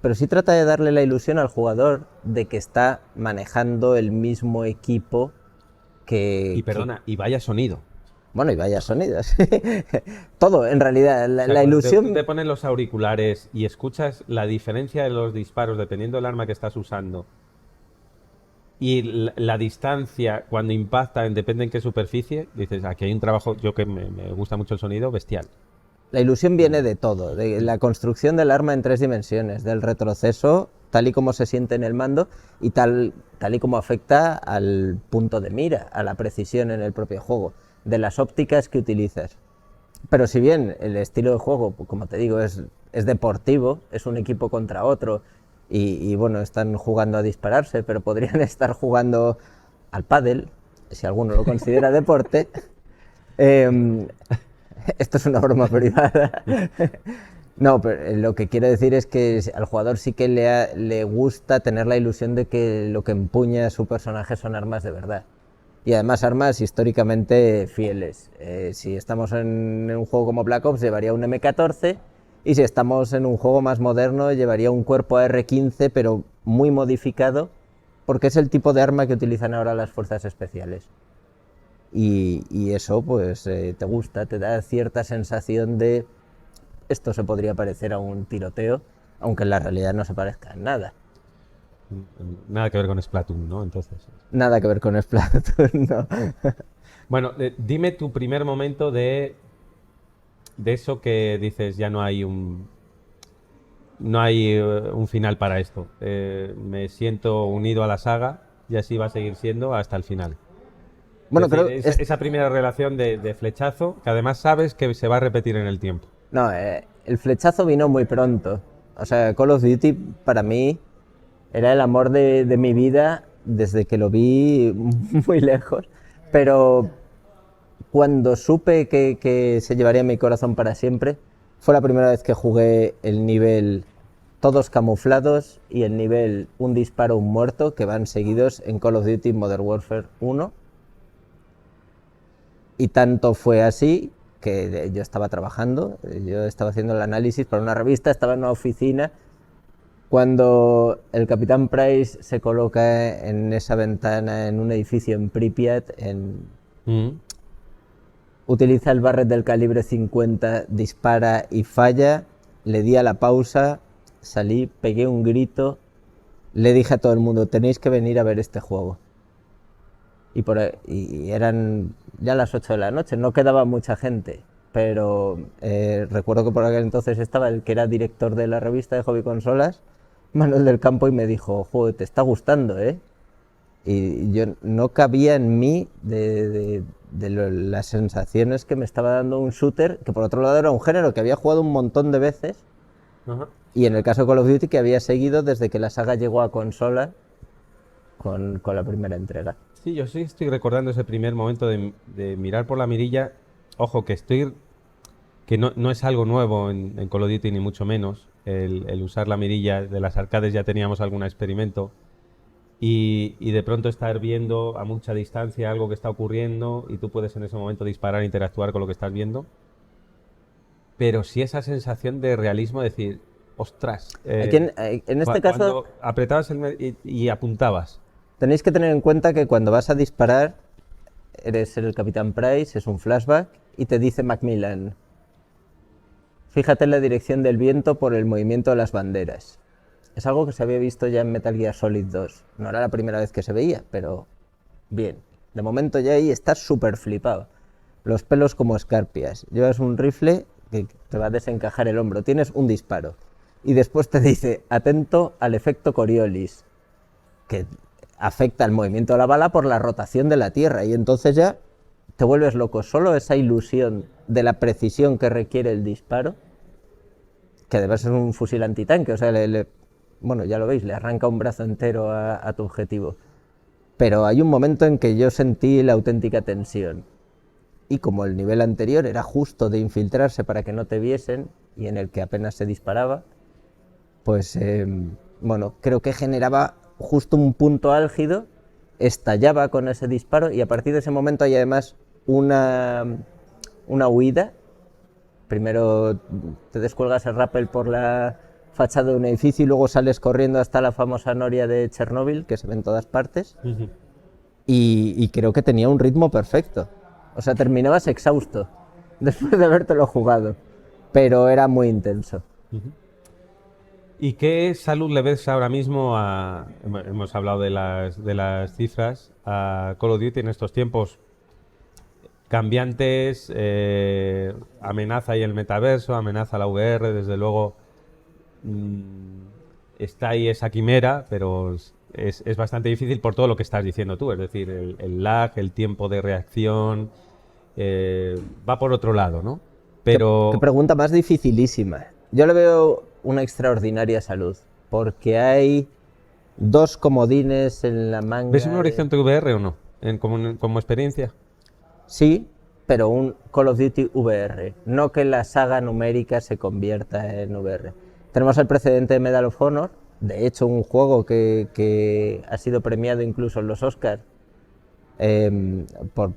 Pero sí trata de darle la ilusión al jugador de que está manejando el mismo equipo que... Y perdona, y vaya sonido. Bueno, y vaya sonidos. Todo, en realidad. La ilusión... Tú te pones los auriculares y escuchas la diferencia de los disparos dependiendo del arma que estás usando. Y la distancia, cuando impacta, depende en qué superficie, dices, aquí hay un trabajo, yo que me gusta mucho el sonido, bestial. La ilusión viene de todo, de la construcción del arma en 3 dimensiones, del retroceso, tal y como se siente en el mando, y tal y como afecta al punto de mira, a la precisión en el propio juego, de las ópticas que utilizas. Pero si bien el estilo de juego, como te digo, es deportivo, es un equipo contra otro y bueno, están jugando a dispararse, pero podrían estar jugando al pádel, si alguno lo considera deporte. Eh, Esto es una broma privada. No, pero lo que quiero decir es que al jugador sí que le gusta tener la ilusión de que lo que empuña a su personaje son armas de verdad. Y además armas históricamente fieles. Si estamos en un juego como Black Ops llevaría un M14 y si estamos en un juego más moderno llevaría un cuerpo AR-15 pero muy modificado porque es el tipo de arma que utilizan ahora las fuerzas especiales. Y eso pues te gusta, te da cierta sensación de esto se podría parecer a un tiroteo, aunque en la realidad no se parezca en nada. Nada que ver con Splatoon, ¿no? Entonces. Nada que ver con Splatoon, no. Bueno, dime tu primer momento de eso que dices, ya no hay un final para esto. Me siento unido a la saga y así va a seguir siendo hasta el final. Bueno, Es decir, creo esa primera relación de flechazo, que además sabes que se va a repetir en el tiempo. no, el flechazo vino muy pronto. O sea, Call of Duty para mí era el amor de mi vida desde que lo vi muy lejos. Pero cuando supe que se llevaría mi corazón para siempre, fue la primera vez que jugué el nivel todos camuflados y el nivel un disparo, un muerto, que van seguidos en Call of Duty Modern Warfare 1. Y tanto fue así que yo estaba trabajando, yo estaba haciendo el análisis para una revista, estaba en una oficina, cuando el Capitán Price se coloca en esa ventana en un edificio en Pripyat, utiliza el Barrett del calibre 50, dispara y falla, le di a la pausa, salí, pegué un grito, le dije a todo el mundo, tenéis que venir a ver este juego. Y eran ya las 8 de la noche, no quedaba mucha gente, pero recuerdo que por aquel entonces estaba el que era director de la revista de Hobby Consolas, Manuel del Campo, y me dijo, joder, te está gustando, ¿eh? Y yo no cabía en mí las sensaciones que me estaba dando un shooter, que por otro lado era un género que había jugado un montón de veces, Ajá. y en el caso de Call of Duty que había seguido desde que la saga llegó a consola con la primera entrega. Sí, yo sí estoy recordando ese primer momento de mirar por la mirilla. Ojo, que no es algo nuevo en Call of Duty, ni mucho menos. El usar la mirilla de las arcades ya teníamos algún experimento. Y de pronto estar viendo a mucha distancia algo que está ocurriendo y tú puedes en ese momento disparar e interactuar con lo que estás viendo. Pero sí esa sensación de realismo, decir, ostras, En este caso cuando apretabas y apuntabas. tenéis que tener en cuenta que cuando vas a disparar, eres el Capitán Price, es un flashback, y te dice Macmillan, fíjate en la dirección del viento por el movimiento de las banderas. Es algo que se había visto ya en Metal Gear Solid 2. No era la primera vez que se veía, pero bien. De momento ya ahí estás súper flipado. Los pelos como escarpias. Llevas un rifle que te va a desencajar el hombro. Tienes un disparo. Y después te dice, atento al efecto Coriolis, que afecta el movimiento de la bala por la rotación de la Tierra. Y entonces ya te vuelves loco. Solo esa ilusión de la precisión que requiere el disparo, que además es un fusil antitanque, o sea, bueno, ya lo veis, le arranca un brazo entero a tu objetivo. Pero hay un momento en que yo sentí la auténtica tensión. Y como el nivel anterior era justo de infiltrarse para que no te viesen, y en el que apenas se disparaba, pues, bueno, creo que generaba justo un punto álgido, estallaba con ese disparo, y a partir de ese momento hay además una huida. Primero te descuelgas el rappel por la fachada de un edificio y luego sales corriendo hasta la famosa noria de Chernóbil, que se ve en todas partes, y creo que tenía un ritmo perfecto. O sea, terminabas exhausto después de habértelo jugado, pero era muy intenso. ¿Y qué salud le ves ahora mismo hemos hablado de las cifras, a Call of Duty en estos tiempos cambiantes? Amenaza ahí el metaverso, amenaza la VR, desde luego está ahí esa quimera, pero es bastante difícil por todo lo que estás diciendo tú, es decir, el lag, el tiempo de reacción, va por otro lado, ¿no? Pero Qué pregunta más dificilísima. Yo le veo una extraordinaria salud, porque hay dos comodines en la ¿ves un manga de... Horizonte VR o no? Como experiencia. Sí, pero un Call of Duty VR, no que la saga numérica se convierta en VR. Tenemos el precedente de Medal of Honor, de hecho un juego que ha sido premiado incluso en los Oscars por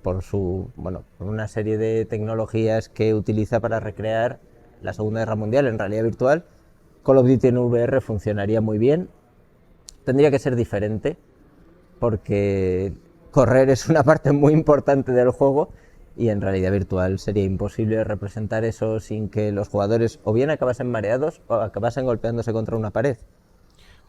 una serie de tecnologías que utiliza para recrear la Segunda Guerra Mundial en realidad virtual. Call of Duty en VR funcionaría muy bien. Tendría que ser diferente, porque correr es una parte muy importante del juego y en realidad virtual sería imposible representar eso sin que los jugadores o bien acabasen mareados o acabasen golpeándose contra una pared.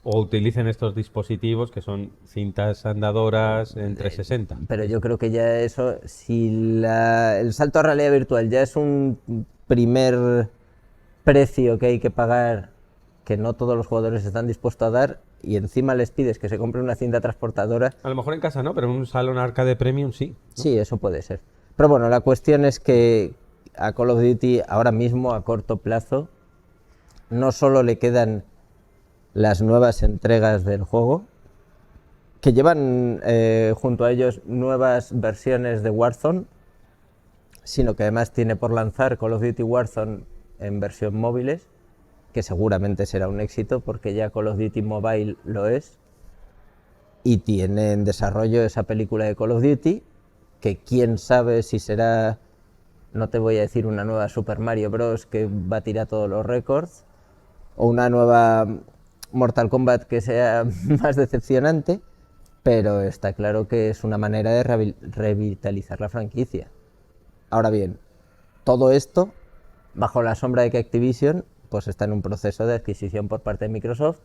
O utilicen estos dispositivos que son cintas andadoras en 360. Pero yo creo que ya eso, si el salto a realidad virtual ya es un primer precio que hay que pagar, que no todos los jugadores están dispuestos a dar, y encima les pides que se compre una cinta transportadora, A lo mejor en casa no, pero en un salón arcade premium sí. sí, eso puede ser. Pero bueno, la cuestión es que a Call of Duty ahora mismo, a corto plazo, no solo le quedan las nuevas entregas del juego, que llevan junto a ellos nuevas versiones de Warzone, sino que además tiene por lanzar Call of Duty Warzone en versión móviles, que seguramente será un éxito porque ya Call of Duty Mobile lo es, y tiene en desarrollo esa película de Call of Duty, que quién sabe si será, no te voy a decir una nueva Super Mario Bros. Que batirá todos los récords, o una nueva Mortal Kombat que sea más decepcionante, pero está claro que es una manera de revitalizar la franquicia. Ahora bien, todo esto bajo la sombra de que Activision pues está en un proceso de adquisición por parte de Microsoft.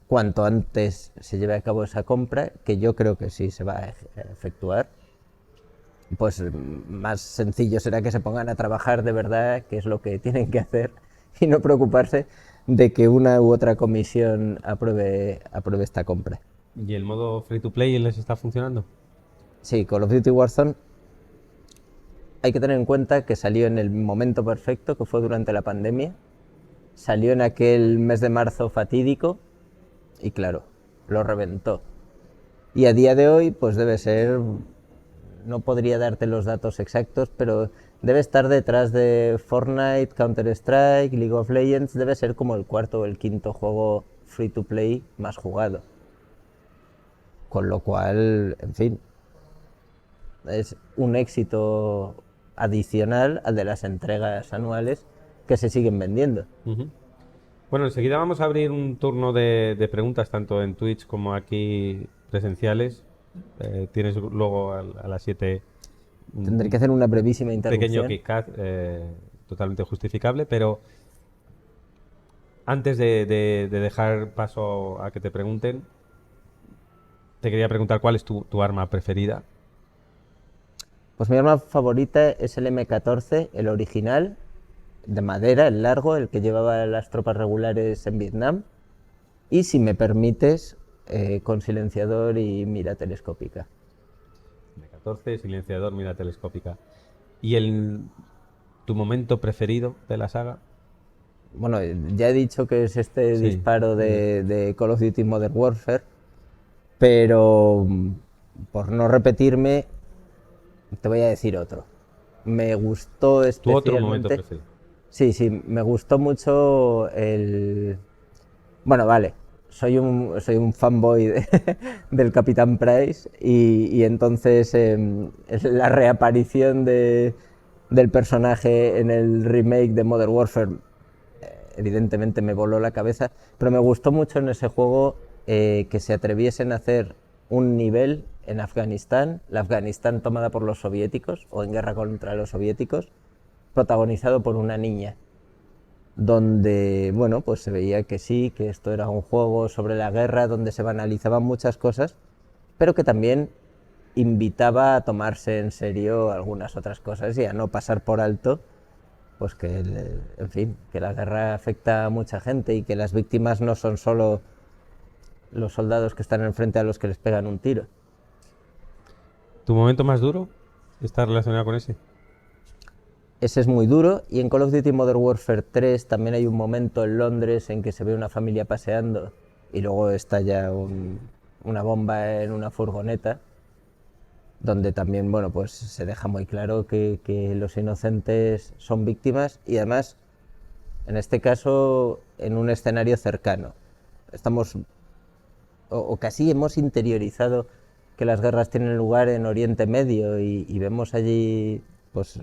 Cuanto antes se lleve a cabo esa compra, que yo creo que sí se va a efectuar, pues más sencillo será que se pongan a trabajar de verdad, que es lo que tienen que hacer, y no preocuparse de que una u otra comisión apruebe esta compra. ¿Y el modo free to play les está funcionando? Sí, Call of Duty Warzone hay que tener en cuenta que salió en el momento perfecto, que fue durante la pandemia. Salió en aquel mes de marzo fatídico y claro, lo reventó. Y a día de hoy, pues debe ser, no podría darte los datos exactos, pero debe estar detrás de Fortnite, Counter-Strike, League of Legends, debe ser como el cuarto o el quinto juego free to play más jugado. Con lo cual, en fin, es un éxito adicional al de las entregas anuales que se siguen vendiendo. Ujú. Bueno, enseguida vamos a abrir un turno de preguntas, tanto en Twitch como aquí presenciales. Tienes luego a las 7 Tendré que hacer una brevísima un pequeño interrupción. KitKat totalmente justificable, pero antes de dejar paso a que te pregunten, te quería preguntar cuál es tu arma preferida. Pues mi arma favorita es el M14, el original, de madera, el largo, el que llevaba las tropas regulares en Vietnam. Y si me permites, con silenciador y mira telescópica. M14, silenciador, mira telescópica. ¿Y tu momento preferido de la saga? Bueno, ya he dicho que es este Sí. disparo de Call of Duty Modern Warfare, pero por no repetirme, te voy a decir otro. Me gustó ¿Tu otro momento especialmente... preferido? Sí, sí, me gustó mucho el... Bueno, vale, soy un fanboy del Capitán Price y entonces la reaparición del personaje en el remake de Modern Warfare evidentemente me voló la cabeza, pero me gustó mucho en ese juego que se atreviesen a hacer un nivel en Afganistán, la Afganistán tomada por los soviéticos o en guerra contra los soviéticos, protagonizado por una niña, donde, bueno, pues se veía que sí, que esto era un juego sobre la guerra, donde se banalizaban muchas cosas, pero que también invitaba a tomarse en serio algunas otras cosas y a no pasar por alto, pues que, en fin, que la guerra afecta a mucha gente y que las víctimas no son solo los soldados que están enfrente a los que les pegan un tiro. ¿Tu momento más duro está relacionado con ese? ese es muy duro, y en Call of Duty Modern Warfare 3 también hay un momento en Londres en que se ve una familia paseando y luego estalla una bomba en una furgoneta, donde también, bueno, pues se deja muy claro que los inocentes son víctimas, y además, en este caso, en un escenario cercano. Estamos, o casi hemos interiorizado que las guerras tienen lugar en Oriente Medio, y vemos allí, pues,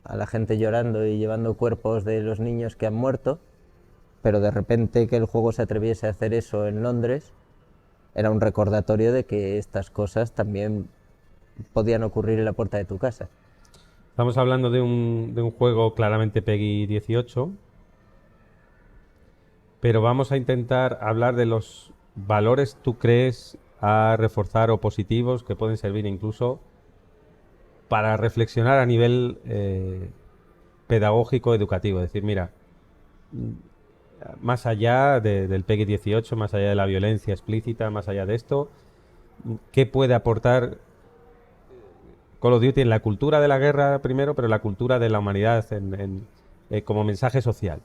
a la gente llorando y llevando cuerpos de los niños que han muerto, pero de repente que el juego se atreviese a hacer eso en Londres era un recordatorio de que estas cosas también podían ocurrir en la puerta de tu casa. Estamos hablando de un juego claramente PEGI 18, pero vamos a intentar hablar de los valores, ¿tú crees, a reforzar o positivos que pueden servir incluso para reflexionar a nivel pedagógico, educativo? Es decir, mira, más allá del PEGI 18, más allá de la violencia explícita, más allá de esto, ¿qué puede aportar Call of Duty en la cultura de la guerra primero, pero en la cultura de la humanidad como mensaje social?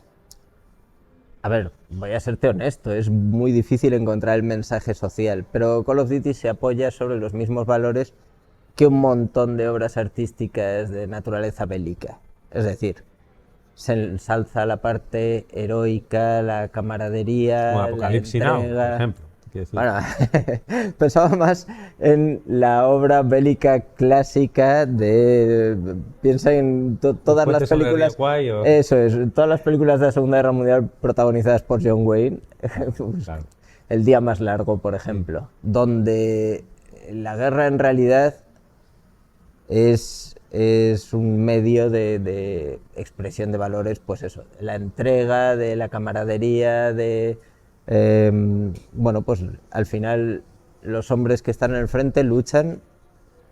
A ver, voy a serte honesto, es muy difícil encontrar el mensaje social, pero Call of Duty se apoya sobre los mismos valores que un montón de obras artísticas de naturaleza bélica. Es decir, se ensalza la parte heroica, la camaradería, Como la Apocalipsis Now, por entrega. ejemplo. Quiero decir. Bueno, pensaba más en la obra bélica clásica piensa en todas las ¿Puentes sobre el río películas. Kwai o...? Eso es, todas las películas de la Segunda Guerra Mundial protagonizadas por John Wayne. Pues, Claro. El día más largo, por ejemplo, donde la guerra en realidad es un medio de expresión de valores, pues eso, la entrega, de la camaradería, bueno, pues al final los hombres que están en el frente luchan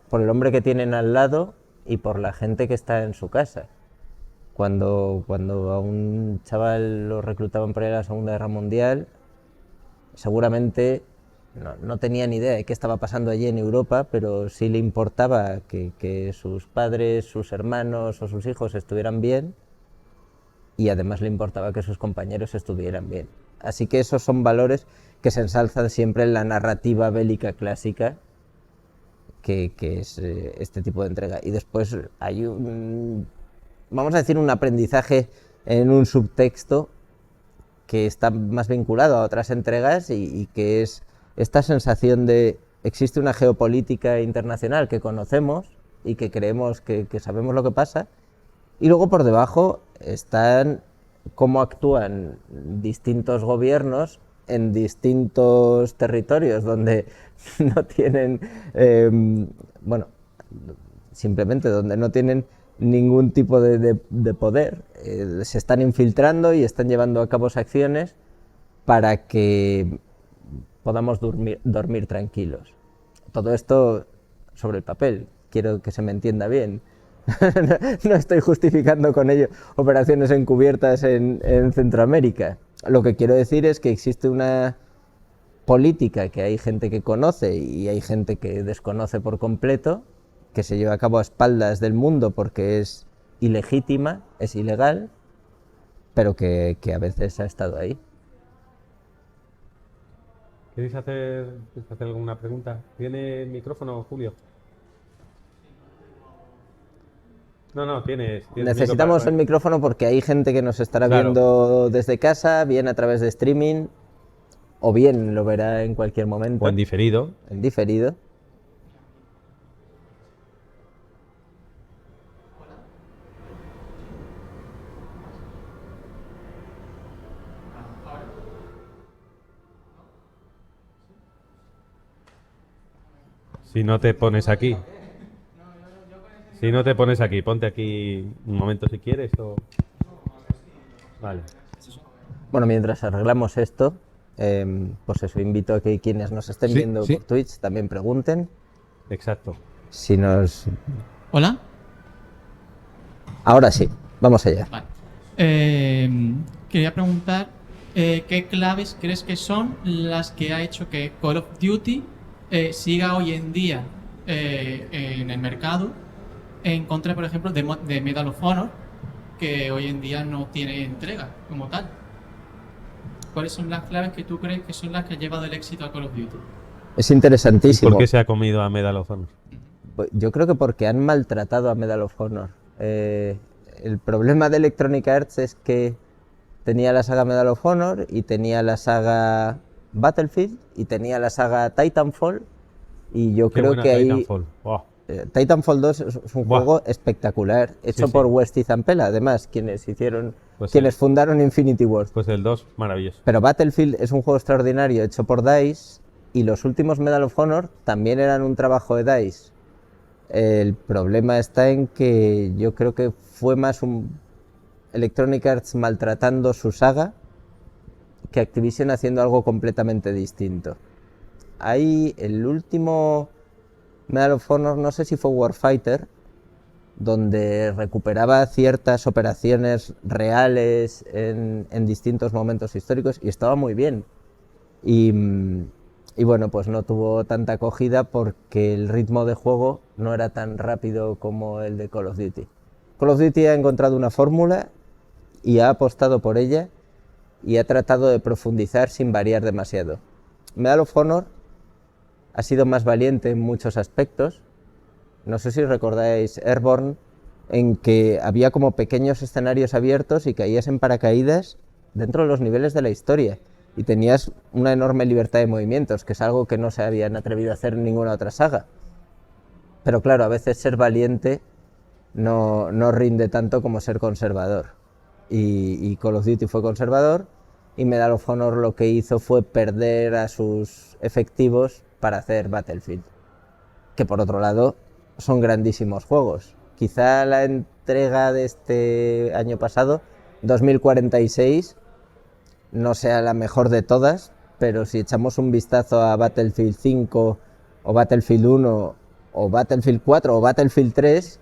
por el hombre que tienen al lado y por la gente que está en su casa. Cuando a un chaval lo reclutaban para ir a la Segunda Guerra Mundial, seguramente no tenía ni idea de qué estaba pasando allí en Europa, pero sí le importaba que sus padres, sus hermanos o sus hijos estuvieran bien, y además le importaba que sus compañeros estuvieran bien. Así que esos son valores que se ensalzan siempre en la narrativa bélica clásica, que es este tipo de entrega. Y después hay vamos a decir, un aprendizaje en un subtexto que está más vinculado a otras entregas, y que es esta sensación de existe una geopolítica internacional que conocemos y que creemos que sabemos lo que pasa, y luego por debajo están cómo actúan distintos gobiernos en distintos territorios donde no tienen, bueno, simplemente donde no tienen ningún tipo de poder. Se están infiltrando y están llevando a cabo acciones para que podamos dormir tranquilos. Todo esto sobre el papel, quiero que se me entienda bien. No estoy justificando con ello operaciones encubiertas en Centroamérica. Lo que quiero decir es que existe una política que hay gente que conoce y hay gente que desconoce por completo, que se lleva a cabo a espaldas del mundo porque es ilegítima, es ilegal, pero que a veces ha estado ahí. ¿Queréis hacer alguna pregunta? ¿Tiene el micrófono, Julio? No, tienes Necesitamos el micrófono porque hay gente que nos estará viendo desde casa, bien a través de streaming, o bien lo verá en cualquier momento. O en diferido. En diferido. Si no te pones aquí. Si no te pones aquí, ponte aquí un momento si quieres. Vale. Bueno, mientras arreglamos esto, pues eso, invito a que quienes nos estén viendo por Twitch también pregunten. Exacto. Si nos... ¿Hola? Ahora sí, vamos allá. Vale. Quería preguntar qué claves crees que son las que ha hecho que Call of Duty siga hoy en día en el mercado, en contra, por ejemplo, de Medal of Honor, que hoy en día no tiene entrega como tal. ¿Cuáles son las claves que tú crees que son las que han llevado el éxito a Call of Duty? Es ¿Y interesantísimo. por qué se ha comido a Medal of Honor? Pues yo creo que porque han maltratado a Medal of Honor. El problema de Electronic Arts es que tenía la saga Medal of Honor y tenía la saga Battlefield y tenía la saga Titanfall, y yo Qué creo buena que ahí Titanfall. Buah. Titanfall 2 es un Buah. juego espectacular, hecho sí. por West y Zampella, además, quienes Pues fundaron Infinity Ward. Pues el 2, maravilloso. Pero Battlefield es un juego extraordinario hecho por DICE, y los últimos Medal of Honor también eran un trabajo de DICE. El problema está en que yo creo que fue más un Electronic Arts maltratando su saga que Activision haciendo algo completamente distinto. Ahí el último Medal of Honor, no sé si fue Warfighter, donde recuperaba ciertas operaciones reales en distintos momentos históricos, y estaba muy bien. Y bueno, pues no tuvo tanta acogida porque el ritmo de juego no era tan rápido como el de Call of Duty. Call of Duty ha encontrado una fórmula y ha apostado por ella y ha tratado de profundizar sin variar demasiado. Medal of Honor ha sido más valiente en muchos aspectos. No sé si recordáis Airborne, en que había como pequeños escenarios abiertos y caías en paracaídas dentro de los niveles de la historia. Y tenías una enorme libertad de movimientos, que es algo que no se habían atrevido a hacer en ninguna otra saga. Pero claro, a veces ser valiente no rinde tanto como ser conservador. Y Call of Duty fue conservador, y Medal of Honor lo que hizo fue perder a sus efectivos para hacer Battlefield, que por otro lado son grandísimos juegos. Quizá la entrega de este año pasado, 2046, no sea la mejor de todas, pero si echamos un vistazo a Battlefield 5 o Battlefield 1 o Battlefield 4 o Battlefield 3,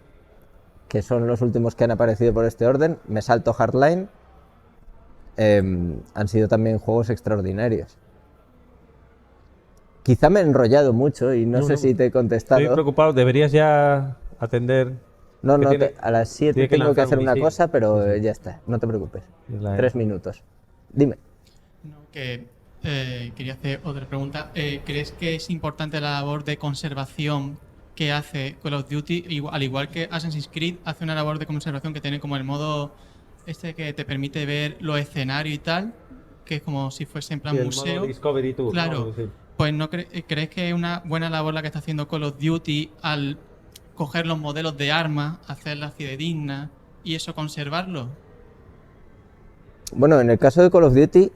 que son los últimos que han aparecido por este orden, me salto Hardline, han sido también juegos extraordinarios. Quizá me he enrollado mucho y no sé si te he contestado. Estoy preocupado, deberías ya atender. No, que no, tiene- a las 7 tiene que tengo que lanzar hacer un una misil. cosa, pero Sí, sí. ya está, no te preocupes. Es la- 3 minutos. Dime. No, que quería hacer otra pregunta. ¿Crees que es importante la labor de conservación que hace Call of Duty? Al igual que Assassin's Creed hace una labor de conservación que tiene como el modo este que te permite ver los escenarios y tal, que es como si fuese en plan Sí, el museo. modo Discovery Tour, Claro. ¿no? Sí. Pues ¿no crees que es una buena labor la que está haciendo Call of Duty al coger los modelos de armas, hacerlas fidedignas y eso conservarlos? Bueno, en el caso de Call of Duty,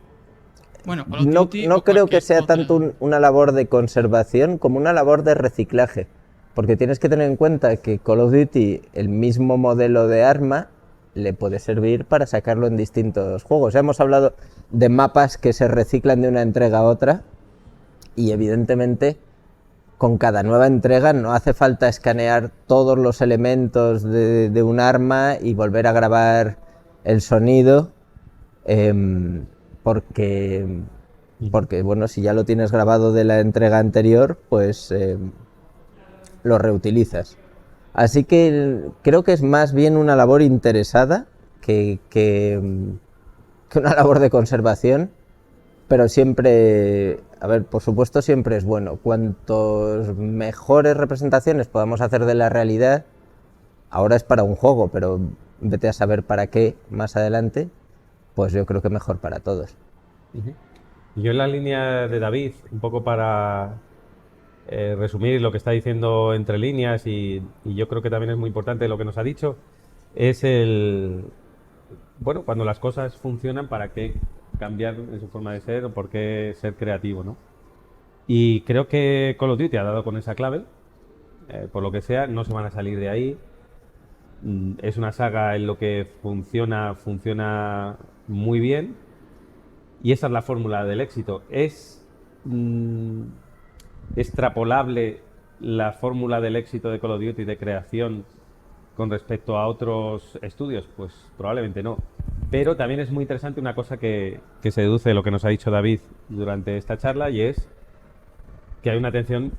Bueno, Call of no Duty o creo que cualquier sea otra. tanto una labor de conservación como una labor de reciclaje. Porque tienes que tener en cuenta que Call of Duty, el mismo modelo de arma, le puede servir para sacarlo en distintos juegos. Ya hemos hablado de mapas que se reciclan de una entrega a otra, y evidentemente con cada nueva entrega no hace falta escanear todos los elementos de un arma y volver a grabar el sonido, porque bueno, si ya lo tienes grabado de la entrega anterior, pues lo reutilizas. Así que creo que es más bien una labor interesada que una labor de conservación, pero siempre, a ver, por supuesto siempre es bueno. Cuantos mejores representaciones podamos hacer de la realidad, ahora es para un juego, pero vete a saber para qué más adelante, pues yo creo que mejor para todos. Y yo en la línea de David, un poco para resumir lo que está diciendo entre líneas, y yo creo que también es muy importante lo que nos ha dicho, es bueno, cuando las cosas funcionan, ¿para qué cambiar en su forma de ser o por qué ser creativo, ¿no? Y creo que Call of Duty ha dado con esa clave, por lo que sea, no se van a salir de ahí. Es una saga en lo que funciona muy bien, y esa es la fórmula del éxito. ¿Es extrapolable la fórmula del éxito de Call of Duty de creación con respecto a otros estudios? Pues probablemente no. Pero también es muy interesante una cosa que se deduce de lo que nos ha dicho David durante esta charla, y es que hay una atención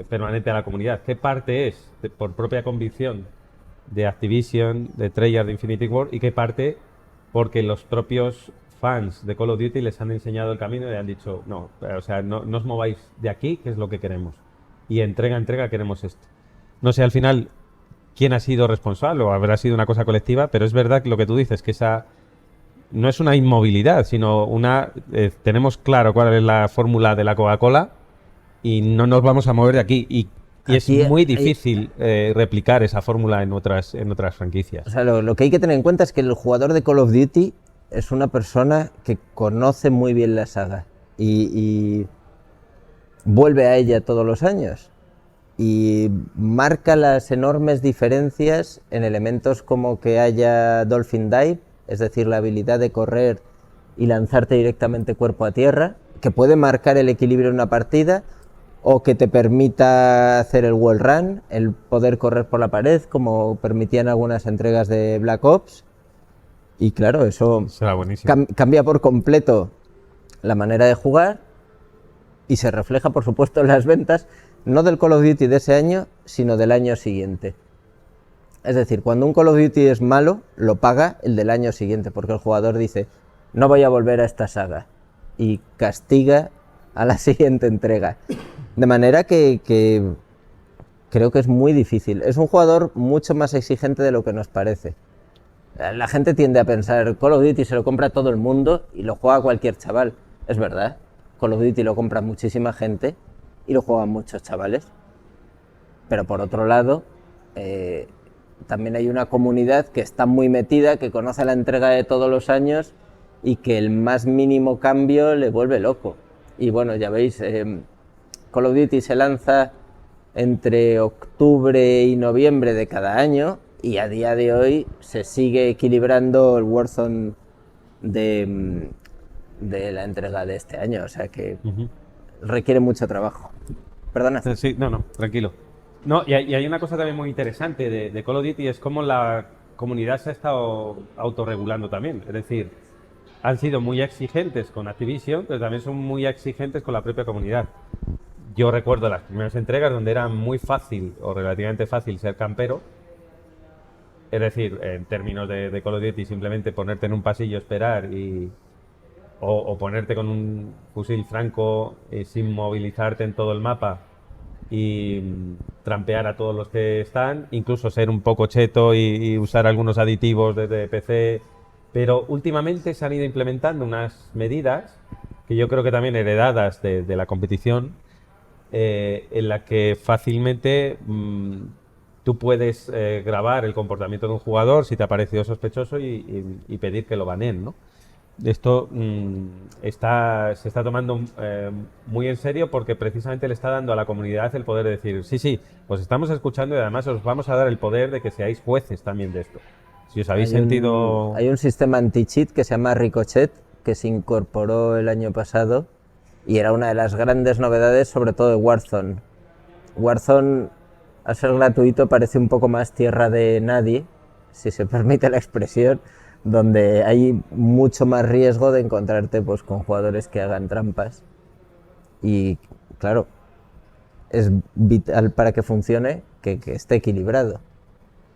permanente a la comunidad. ¿Qué parte es, por propia convicción, de Activision, de Treyarch, de Infinity Ward, y que parte porque los propios fans de Call of Duty les han enseñado el camino y le han dicho, no, o sea, no os mováis de aquí, que es lo que queremos. Y entrega a entrega queremos esto. No sé al final quién ha sido responsable o habrá sido una cosa colectiva, pero es verdad que lo que tú dices, que esa no es una inmovilidad, sino una... tenemos claro cuál es la fórmula de la Coca-Cola y no nos vamos a mover de aquí. Y es Aquí muy hay- difícil replicar esa fórmula en otras franquicias. O sea, lo que hay que tener en cuenta es que el jugador de Call of Duty es una persona que conoce muy bien la saga y vuelve a ella todos los años y marca las enormes diferencias en elementos como que haya Dolphin Dive, es decir, la habilidad de correr y lanzarte directamente cuerpo a tierra, que puede marcar el equilibrio en una partida, o que te permita hacer el wall run, el poder correr por la pared, como permitían algunas entregas de Black Ops. Y claro, eso Será buenísimo. cambia por completo la manera de jugar y se refleja, por supuesto, en las ventas, no del Call of Duty de ese año, sino del año siguiente. Es decir, cuando un Call of Duty es malo, lo paga el del año siguiente, porque el jugador dice, no voy a volver a esta saga, y castiga a la siguiente entrega. De manera que creo que es muy difícil. Es un jugador mucho más exigente de lo que nos parece. La gente tiende a pensar, Call of Duty se lo compra todo el mundo y lo juega cualquier chaval. Es verdad, Call of Duty lo compra muchísima gente y lo juegan muchos chavales. Pero por otro lado, también hay una comunidad que está muy metida, que conoce la entrega de todos los años y que el más mínimo cambio le vuelve loco. Y bueno, ya veis, Call of Duty se lanza entre octubre y noviembre de cada año y a día de hoy se sigue equilibrando el Warzone de la entrega de este año, o sea que requiere mucho trabajo. Perdona. Sí, no, tranquilo. No, y hay una cosa también muy interesante de Call of Duty, es cómo la comunidad se ha estado autorregulando también. Es decir, han sido muy exigentes con Activision, pero también son muy exigentes con la propia comunidad. Yo recuerdo las primeras entregas donde era muy fácil o relativamente fácil ser campero. Es decir, en términos de Call of Duty, simplemente ponerte en un pasillo, esperar o ponerte con un fusil franco sin movilizarte en todo el mapa y trampear a todos los que están, incluso ser un poco cheto y usar algunos aditivos desde PC. Pero últimamente se han ido implementando unas medidas que yo creo que también heredadas de la competición, en la que fácilmente tú puedes grabar el comportamiento de un jugador si te ha parecido sospechoso y pedir que lo baneen, ¿no? Esto se está tomando muy en serio porque precisamente le está dando a la comunidad el poder de decir, sí, os estamos escuchando y además os vamos a dar el poder de que seáis jueces también de esto. Si os habéis sentido... Hay un sistema anti-cheat que se llama Ricochet, que se incorporó el año pasado y era una de las grandes novedades, sobre todo de Warzone. Warzone, al ser gratuito, parece un poco más tierra de nadie, si se permite la expresión, donde hay mucho más riesgo de encontrarte pues, con jugadores que hagan trampas. Y claro, es vital para que funcione que esté equilibrado.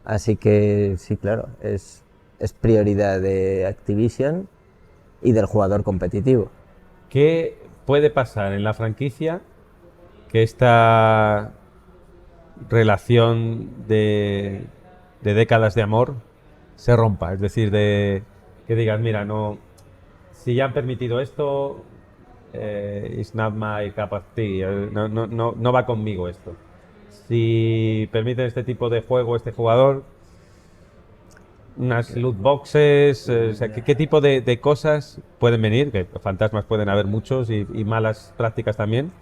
Así que sí, claro, es prioridad de Activision y del jugador competitivo. ¿Qué puede pasar en la franquicia que esta relación de décadas de amor se rompa? Es decir, que digas, mira, no, si ya han permitido esto, it's not my cup of tea, no va conmigo esto. Si permiten este tipo de juego, este jugador, unas loot boxes, o sea, ¿qué tipo de cosas pueden venir? Que fantasmas pueden haber muchos y malas prácticas también,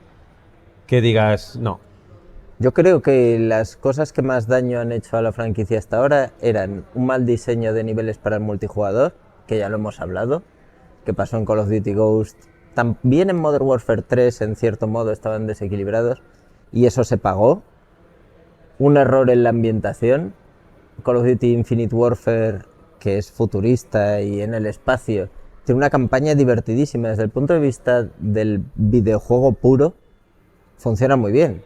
que digas, no. Yo creo que las cosas que más daño han hecho a la franquicia hasta ahora eran un mal diseño de niveles para el multijugador, que ya lo hemos hablado, que pasó en Call of Duty Ghost, también en Modern Warfare 3 en cierto modo estaban desequilibrados y eso se pagó. Un error en la ambientación. Call of Duty Infinite Warfare, que es futurista y en el espacio, tiene una campaña divertidísima. Desde el punto de vista del videojuego puro, funciona muy bien.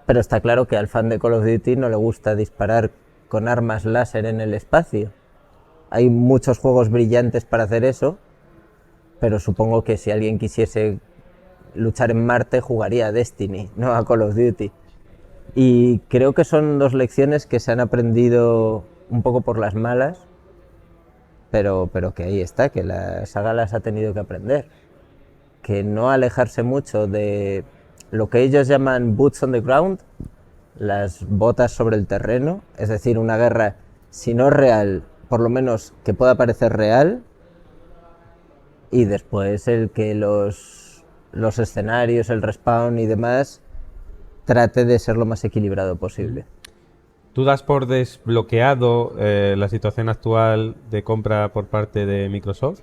Pero está claro que al fan de Call of Duty no le gusta disparar con armas láser en el espacio. Hay muchos juegos brillantes para hacer eso, pero supongo que si alguien quisiese luchar en Marte jugaría a Destiny, no a Call of Duty. Y creo que son dos lecciones que se han aprendido un poco por las malas, pero que ahí está, que la saga las ha tenido que aprender. Que no alejarse mucho de lo que ellos llaman boots on the ground, las botas sobre el terreno, es decir, una guerra, si no real, por lo menos que pueda parecer real, y después el que los escenarios, el respawn y demás trate de ser lo más equilibrado posible. ¿Tú das por desbloqueado la situación actual de compra por parte de Microsoft?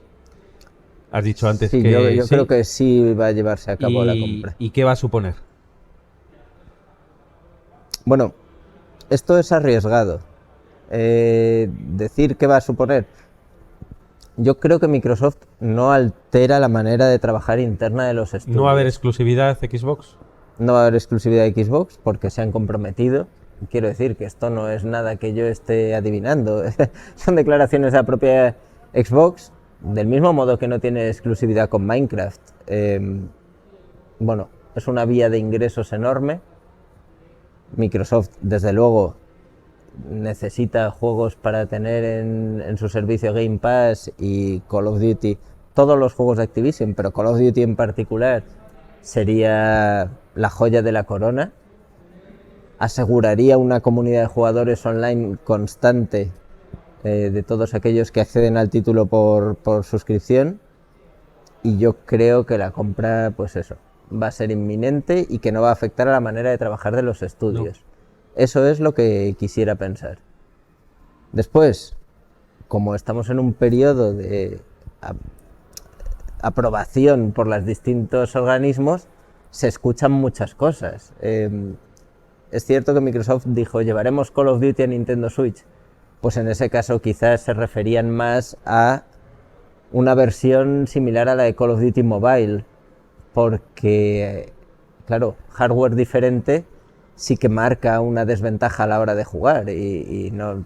Has dicho antes Sí, que yo sí. creo que sí va a llevarse a cabo la compra. ¿Y qué va a suponer? Bueno, esto es arriesgado. Decir qué va a suponer. Yo creo que Microsoft no altera la manera de trabajar interna de los estudios. ¿No va a haber exclusividad Xbox? No va a haber exclusividad de Xbox porque se han comprometido. Quiero decir que esto no es nada que yo esté adivinando. Son declaraciones de la propia Xbox, del mismo modo que no tiene exclusividad con Minecraft. Bueno, es una vía de ingresos enorme. Microsoft, desde luego, necesita juegos para tener en su servicio Game Pass, y Call of Duty, todos los juegos de Activision, pero Call of Duty en particular sería la joya de la corona. Aseguraría una comunidad de jugadores online constante de todos aquellos que acceden al título por suscripción, y yo creo que la compra, pues eso, va a ser inminente y que no va a afectar a la manera de trabajar de los estudios. No. Eso es lo que quisiera pensar. Después, como estamos en un periodo de aprobación por los distintos organismos, se escuchan muchas cosas. Es cierto que Microsoft dijo, llevaremos Call of Duty a Nintendo Switch. Pues en ese caso quizás se referían más a una versión similar a la de Call of Duty Mobile, porque, claro, hardware diferente sí que marca una desventaja a la hora de jugar y no...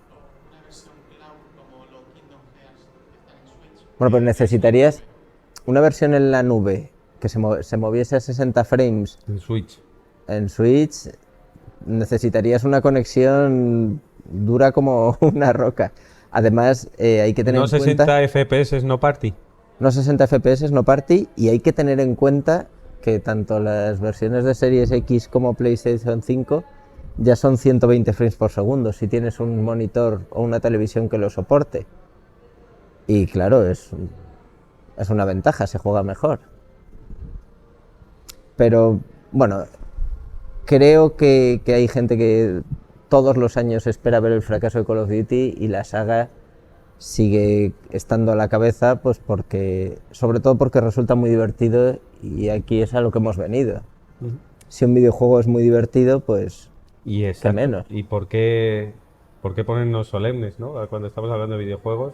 Bueno, pues necesitarías una versión en la nube que se moviese a 60 frames en Switch. En Switch necesitarías una conexión dura como una roca. Además, hay que tener en cuenta... No 60 FPS no party. No 60 FPS no party, y hay que tener en cuenta que tanto las versiones de Series X como PlayStation 5 ya son 120 frames por segundo si tienes un monitor o una televisión que lo soporte. Y claro, es una ventaja, se juega mejor. Pero bueno, creo que hay gente que todos los años espera ver el fracaso de Call of Duty, y la saga sigue estando a la cabeza, pues porque, sobre todo porque resulta muy divertido, y aquí es a lo que hemos venido. Si un videojuego es muy divertido, pues qué menos. ¿Y por qué ponernos solemnes, ¿no?, cuando estamos hablando de videojuegos,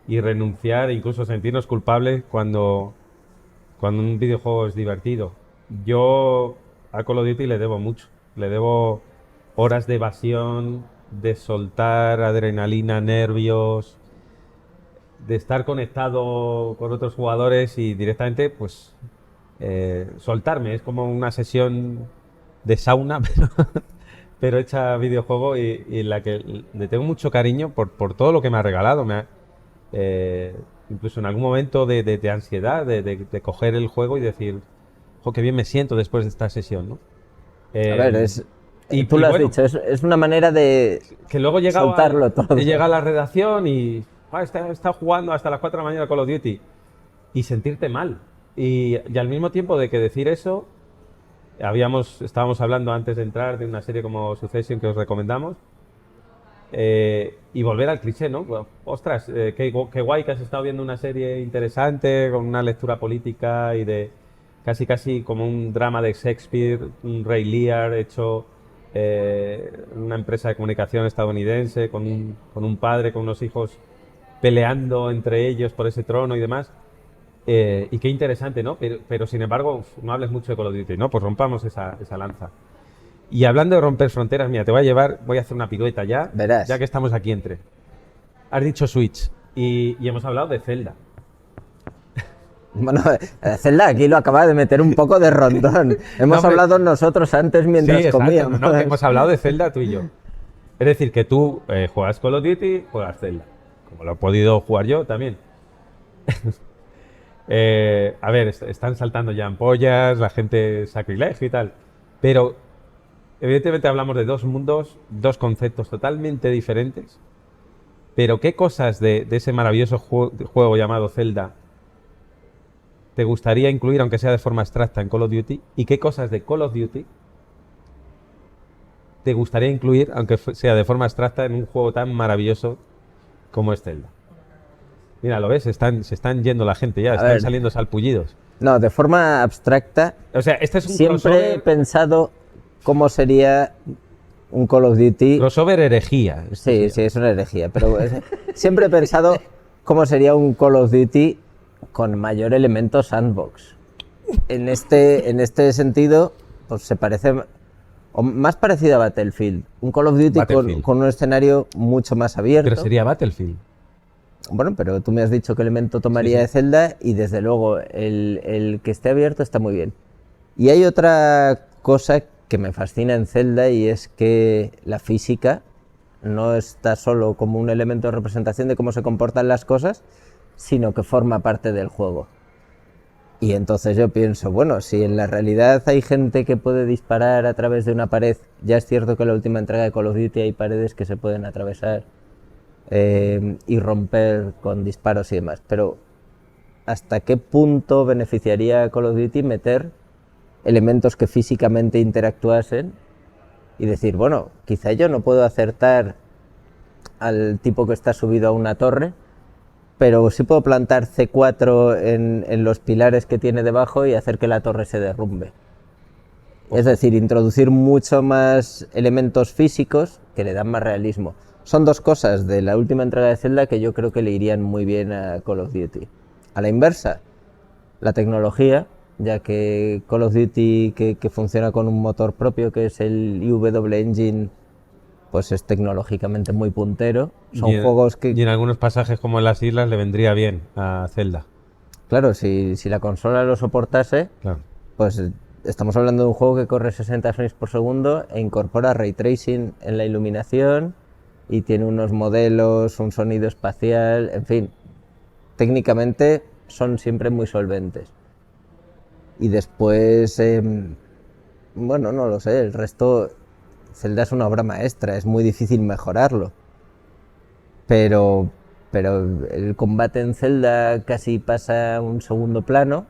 y renunciar, incluso sentirnos culpables cuando un videojuego es divertido? Yo a Call of Duty le debo mucho, le debo horas de evasión, de soltar adrenalina, nervios, de estar conectado con otros jugadores y directamente, pues, soltarme. Es como una sesión de sauna, pero hecha videojuego, y la que le tengo mucho cariño por todo lo que me ha regalado. Incluso en algún momento de ansiedad, de coger el juego y decir, jo, qué bien me siento después de esta sesión, ¿no? A ver, tú lo has dicho, es una manera de que luego soltarlo todo. Llega a la redacción y está jugando hasta las 4 de la mañana Call of Duty, y sentirte mal. Y al mismo tiempo de que decir eso, estábamos hablando antes de entrar de una serie como Succession que os recomendamos, y volver al cliché, ¿no? Bueno, ostras, qué guay que has estado viendo una serie interesante, con una lectura política y de casi como un drama de Shakespeare, un Ray Lear hecho una empresa de comunicación estadounidense, con un padre, con unos hijos peleando entre ellos por ese trono y demás. Y qué interesante, ¿no? Pero sin embargo, no hables mucho de Call of Duty, ¿no? Pues rompamos esa lanza. Y hablando de romper fronteras, mira, voy a hacer una pirueta ya, Verás. ya que estamos aquí entre. Has dicho Switch y hemos hablado de Zelda. Bueno, Zelda aquí lo acaba de meter un poco de rondón. Hemos hombre. hablado nosotros antes mientras Sí, exacto, comíamos. no, que hemos hablado de Zelda tú y yo. Es decir, que tú juegas Call of Duty, juegas Zelda. Como lo he podido jugar yo también. A ver, están saltando ya ampollas, la gente sacrilegio y tal. Pero, evidentemente hablamos de dos mundos, dos conceptos totalmente diferentes. Pero, ¿qué cosas de ese maravilloso juego llamado Zelda te gustaría incluir, aunque sea de forma abstracta, en Call of Duty? ¿Y qué cosas de Call of Duty te gustaría incluir, aunque sea de forma abstracta, en un juego tan maravilloso como es Zelda? Mira, ¿lo ves? Se están yendo la gente ya, están ver. saliendo salpullidos. No, de forma abstracta, O sea, este es un siempre he crossover, pensado cómo sería un Call of Duty. crossover herejía. Sí, sí, es una herejía, pero siempre he pensado cómo sería un Call of Duty con mayor elemento sandbox. En este sentido, pues se parece, o más parecido a Battlefield. Un Call of Duty Battlefield. con un escenario mucho más abierto. Pero sería Battlefield. Bueno, pero tú me has dicho qué elemento tomaría de Zelda y desde luego el que esté abierto está muy bien. Y hay otra cosa que me fascina en Zelda y es que la física no está solo como un elemento de representación de cómo se comportan las cosas, sino que forma parte del juego. Y entonces yo pienso, bueno, si en la realidad hay gente que puede disparar a través de una pared, ya es cierto que en la última entrega de Call of Duty hay paredes que se pueden atravesar y romper con disparos y demás, pero ¿hasta qué punto beneficiaría a Call of Duty meter elementos que físicamente interactuasen y decir, bueno, quizá yo no puedo acertar al tipo que está subido a una torre, pero sí puedo plantar C4 en los pilares que tiene debajo y hacer que la torre se derrumbe? Es decir, introducir mucho más elementos físicos que le dan más realismo. Son dos cosas de la última entrega de Zelda que yo creo que le irían muy bien a Call of Duty. A la inversa, la tecnología, ya que Call of Duty que funciona con un motor propio que es el IW Engine, pues es tecnológicamente muy puntero. Son juegos que... Y en algunos pasajes como en las islas le vendría bien a Zelda. Claro, si la consola lo soportase, Claro. pues estamos hablando de un juego que corre 60 frames por segundo e incorpora ray tracing en la iluminación y tiene unos modelos, un sonido espacial, en fin, técnicamente son siempre muy solventes. Y después, bueno, no lo sé, el resto, Zelda es una obra maestra, es muy difícil mejorarlo. Pero el combate en Zelda casi pasa a un segundo plano.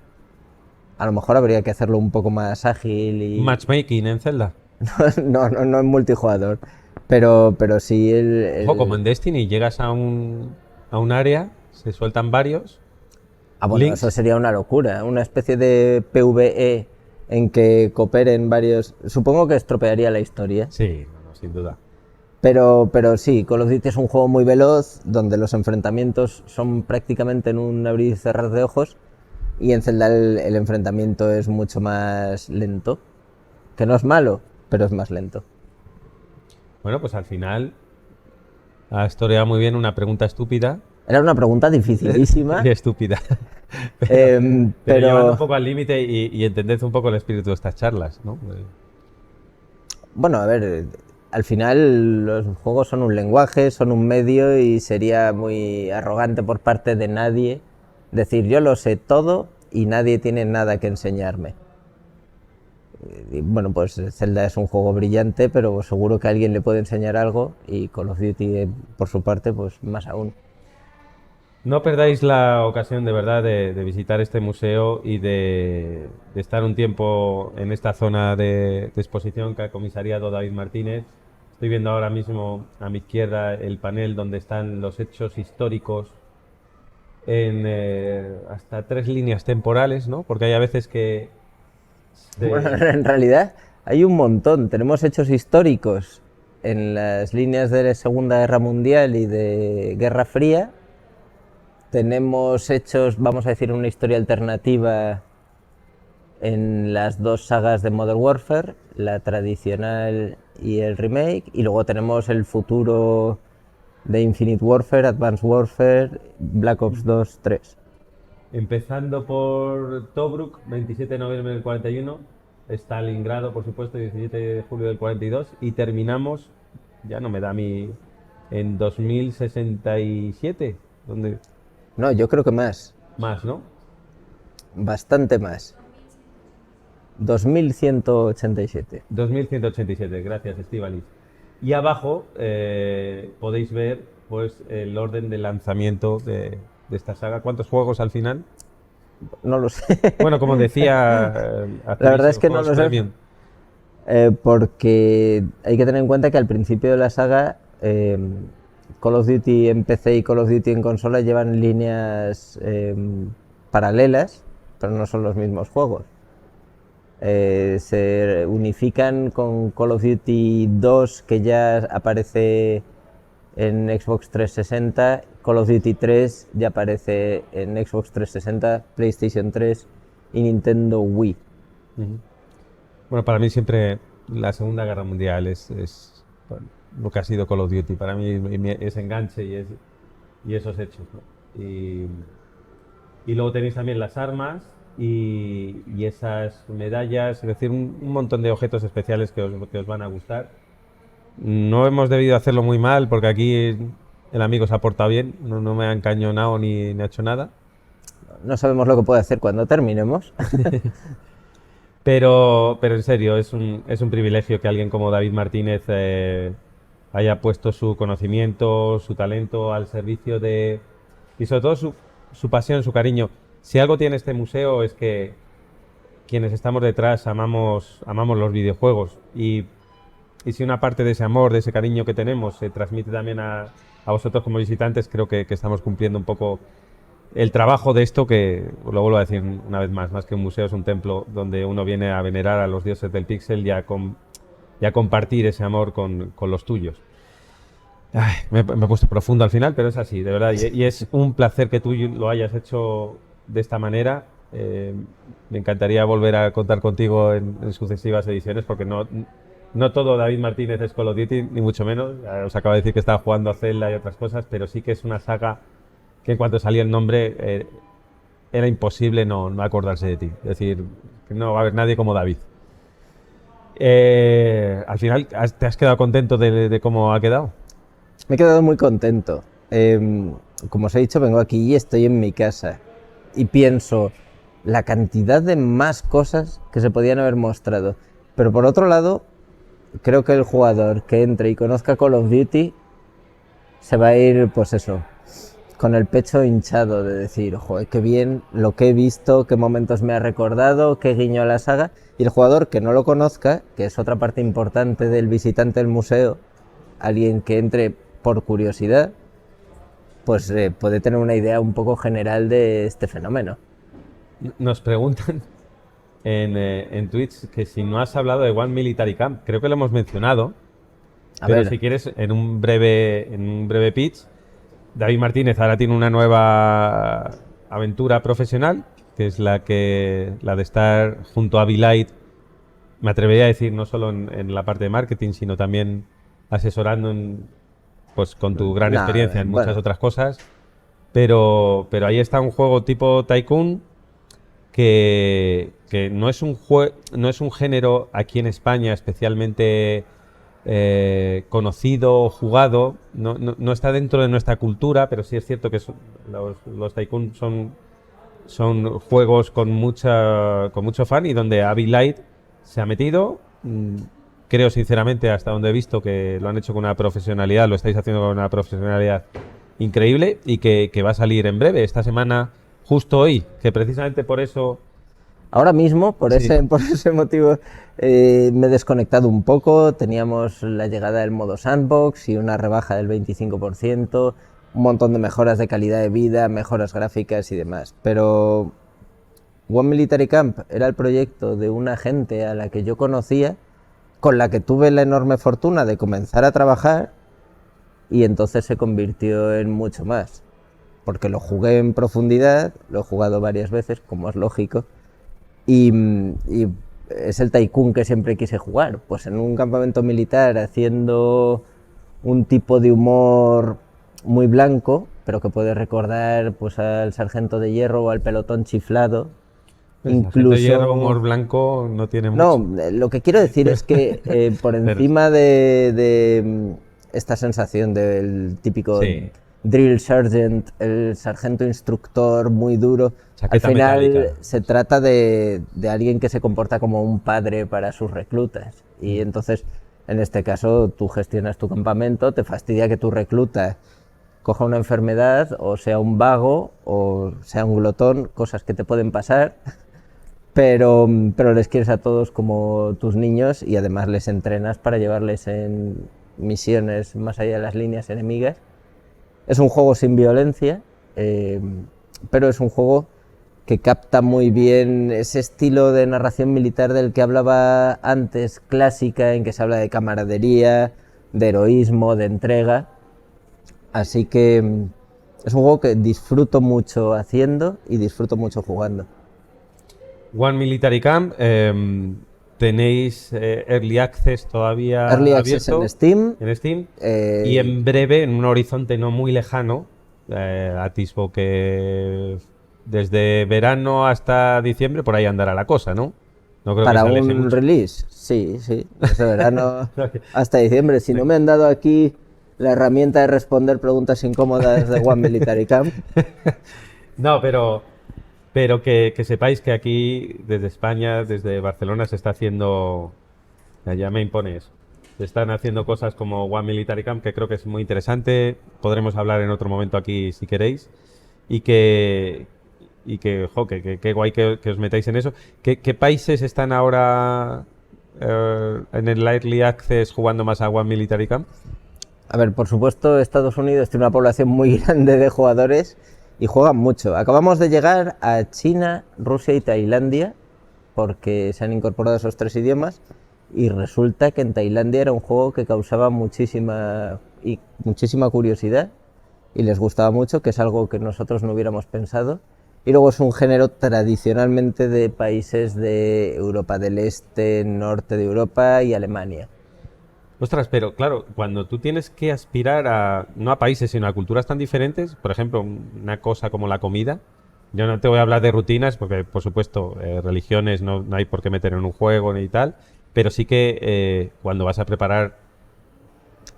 A lo mejor habría que hacerlo un poco más ágil y... Matchmaking en Zelda. No en multijugador, pero sí Ojo, como en Destiny, llegas a un área, se sueltan varios. Ah, bueno, links. eso sería una locura, una especie de PvE en que cooperen varios... Supongo que estropearía la historia, Sí, no, sin duda. pero sí, Call of Duty es un juego muy veloz, donde los enfrentamientos son prácticamente en un abrir y cerrar de ojos, y en Zelda el enfrentamiento es mucho más lento, que no es malo, pero es más lento. Bueno, pues al final ha historiado muy bien una pregunta estúpida. Era una pregunta dificilísima, Y estúpida. Pero pero... llevando un poco al límite y entended un poco el espíritu de estas charlas, ¿no? Bueno, a ver, al final los juegos son un lenguaje, son un medio y sería muy arrogante por parte de nadie decir yo lo sé todo y nadie tiene nada que enseñarme. Y bueno, pues Zelda es un juego brillante, pero seguro que alguien le puede enseñar algo y Call of Duty, por su parte, pues más aún. No perdáis la ocasión de verdad de visitar este museo y de estar un tiempo en esta zona de exposición que ha comisariado David Martínez. Estoy viendo ahora mismo a mi izquierda el panel donde están los hechos históricos en hasta 3 líneas temporales, ¿no? Porque hay a veces que... Bueno, en realidad hay un montón. Tenemos hechos históricos en las líneas de la Segunda Guerra Mundial y de Guerra Fría. Tenemos hechos, vamos a decir, una historia alternativa en las dos sagas de Modern Warfare, la tradicional y el remake, y luego tenemos el futuro de Infinite Warfare, Advanced Warfare, Black Ops 2, 3. Empezando por Tobruk, 27 de noviembre del 41, Stalingrado, por supuesto, 17 de julio del 42, y terminamos, ya no me da a mí, en 2067, donde No, yo creo que más, más, ¿no? bastante más. 2187. 2187, gracias, Estíbaliz. Y abajo podéis ver pues el orden de lanzamiento de esta saga. ¿Cuántos juegos al final? No lo sé. Bueno, como decía, La verdad es que no juegos lo sé. premium. Porque hay que tener en cuenta que al principio de la saga Call of Duty en PC y Call of Duty en consola llevan líneas paralelas, pero no son los mismos juegos. Se unifican con Call of Duty 2, que ya aparece en Xbox 360, Call of Duty 3 ya aparece en Xbox 360, PlayStation 3 y Nintendo Wii. Ujú. Bueno, para mí siempre la Segunda Guerra Mundial es bueno, lo que ha sido Call of Duty. Para mí es enganche y esos hechos, ¿no? Y luego tenéis también las armas y esas medallas, es decir, un montón de objetos especiales que os van a gustar. No hemos debido hacerlo muy mal porque aquí el amigo se ha portado bien, no me ha encañonado ni ha hecho nada. No sabemos lo que puede hacer cuando terminemos. Pero en serio, es un privilegio que alguien como David Martínez haya puesto su conocimiento, su talento al servicio de... Y sobre todo su pasión, su cariño. Si algo tiene este museo es que quienes estamos detrás amamos los videojuegos. Y si una parte de ese amor, de ese cariño que tenemos se transmite también a vosotros como visitantes, creo que estamos cumpliendo un poco el trabajo de esto, que lo vuelvo a decir una vez más que un museo es un templo donde uno viene a venerar a los dioses del píxel y a compartir ese amor con los tuyos. Ay, me he puesto profundo al final, pero es así, de verdad. Y es un placer que tú lo hayas hecho de esta manera. Me encantaría volver a contar contigo en sucesivas ediciones, porque no todo David Martínez es Call of Duty, ni mucho menos. Os acabo de decir que estaba jugando a Zelda y otras cosas, pero sí que es una saga que en cuanto salía el nombre era imposible no acordarse de ti. Es decir, que no va a haber nadie como David. Al final, ¿te has quedado contento de cómo ha quedado? Me he quedado muy contento. Como os he dicho, vengo aquí y estoy en mi casa. Y pienso la cantidad de más cosas que se podían haber mostrado. Pero por otro lado, creo que el jugador que entre y conozca Call of Duty se va a ir, pues eso, con el pecho hinchado de decir, joder, qué bien lo que he visto, qué momentos me ha recordado, qué guiño a la saga. Y el jugador que no lo conozca, que es otra parte importante del visitante del museo, alguien que entre por curiosidad, pues puede tener una idea un poco general de este fenómeno. Nos preguntan en Twitch que si no has hablado de One Military Camp. Creo que lo hemos mencionado, pero si quieres, en un breve pitch. David Martínez ahora tiene una nueva aventura profesional, que es la de estar junto a Vlight, me atrevería a decir, no solo en la parte de marketing, sino también asesorando pues con tu gran experiencia en muchas otras cosas. Pero ahí está un juego tipo Tycoon que no es un género aquí en España especialmente conocido o jugado, no está dentro de nuestra cultura, pero sí es cierto que los Tycoon son juegos con mucho fan y donde Avi Light se ha metido. Creo sinceramente, hasta donde he visto, que lo han hecho con una profesionalidad, lo estáis haciendo con una profesionalidad increíble y que va a salir en breve, esta semana, justo hoy, que precisamente por eso... Ahora mismo, por ese motivo, me he desconectado un poco. Teníamos la llegada del modo sandbox y una rebaja del 25%, un montón de mejoras de calidad de vida, mejoras gráficas y demás. Pero One Military Camp era el proyecto de una gente a la que yo conocía, con la que tuve la enorme fortuna de comenzar a trabajar, y entonces se convirtió en mucho más. Porque lo jugué en profundidad, lo he jugado varias veces, como es lógico, y es el Tycoon que siempre quise jugar. Pues en un campamento militar haciendo un tipo de humor muy blanco, pero que puede recordar pues al Sargento de Hierro o al Pelotón Chiflado. El Sargento de Hierro, humor blanco, no tiene mucho. No, lo que quiero decir es que por encima de esta sensación del típico Sí. drill sergeant, el sargento instructor muy duro, Chaqueta al final metálica. se trata de alguien que se comporta como un padre para sus reclutas. Y entonces, en este caso, tú gestionas tu campamento, te fastidia que tu recluta coja una enfermedad, o sea un vago, o sea un glotón, cosas que te pueden pasar. Pero les quieres a todos como tus niños y además les entrenas para llevarles en misiones más allá de las líneas enemigas. Es un juego sin violencia, pero es un juego que capta muy bien ese estilo de narración militar del que hablaba antes, clásica, en que se habla de camaradería, de heroísmo, de entrega. Así que es un juego que disfruto mucho haciendo y disfruto mucho jugando. One Military Camp, tenéis Early Access todavía Early Access abierto en Steam. en Steam, y en breve, en un horizonte no muy lejano, atisbo que desde verano hasta diciembre por ahí andará la cosa, ¿no? No creo Para que se aleje un mucho. release, sí, desde verano hasta diciembre. Si no me han dado aquí la herramienta de responder preguntas incómodas de One Military Camp, No, pero que sepáis que aquí, desde España, desde Barcelona, se está haciendo, ya me impone eso, se están haciendo cosas como One Military Camp, que creo que es muy interesante, podremos hablar en otro momento aquí si queréis, y que, que guay que os metáis en eso. ¿Qué países están ahora en el Early Access jugando más a One Military Camp? a ver, por supuesto, Estados Unidos tiene una población muy grande de jugadores y juegan mucho. Acabamos de llegar a China, Rusia y Tailandia, porque se han incorporado esos 3 idiomas, y resulta que en Tailandia era un juego que causaba muchísima curiosidad y les gustaba mucho, que es algo que nosotros no hubiéramos pensado. Y luego es un género tradicionalmente de países de Europa del Este, norte de Europa y Alemania. Ostras, pero claro, cuando tú tienes que aspirar a, no a países, sino a culturas tan diferentes, por ejemplo, una cosa como la comida, yo no te voy a hablar de rutinas, porque por supuesto, religiones no hay por qué meter en un juego ni tal, pero sí que cuando vas a preparar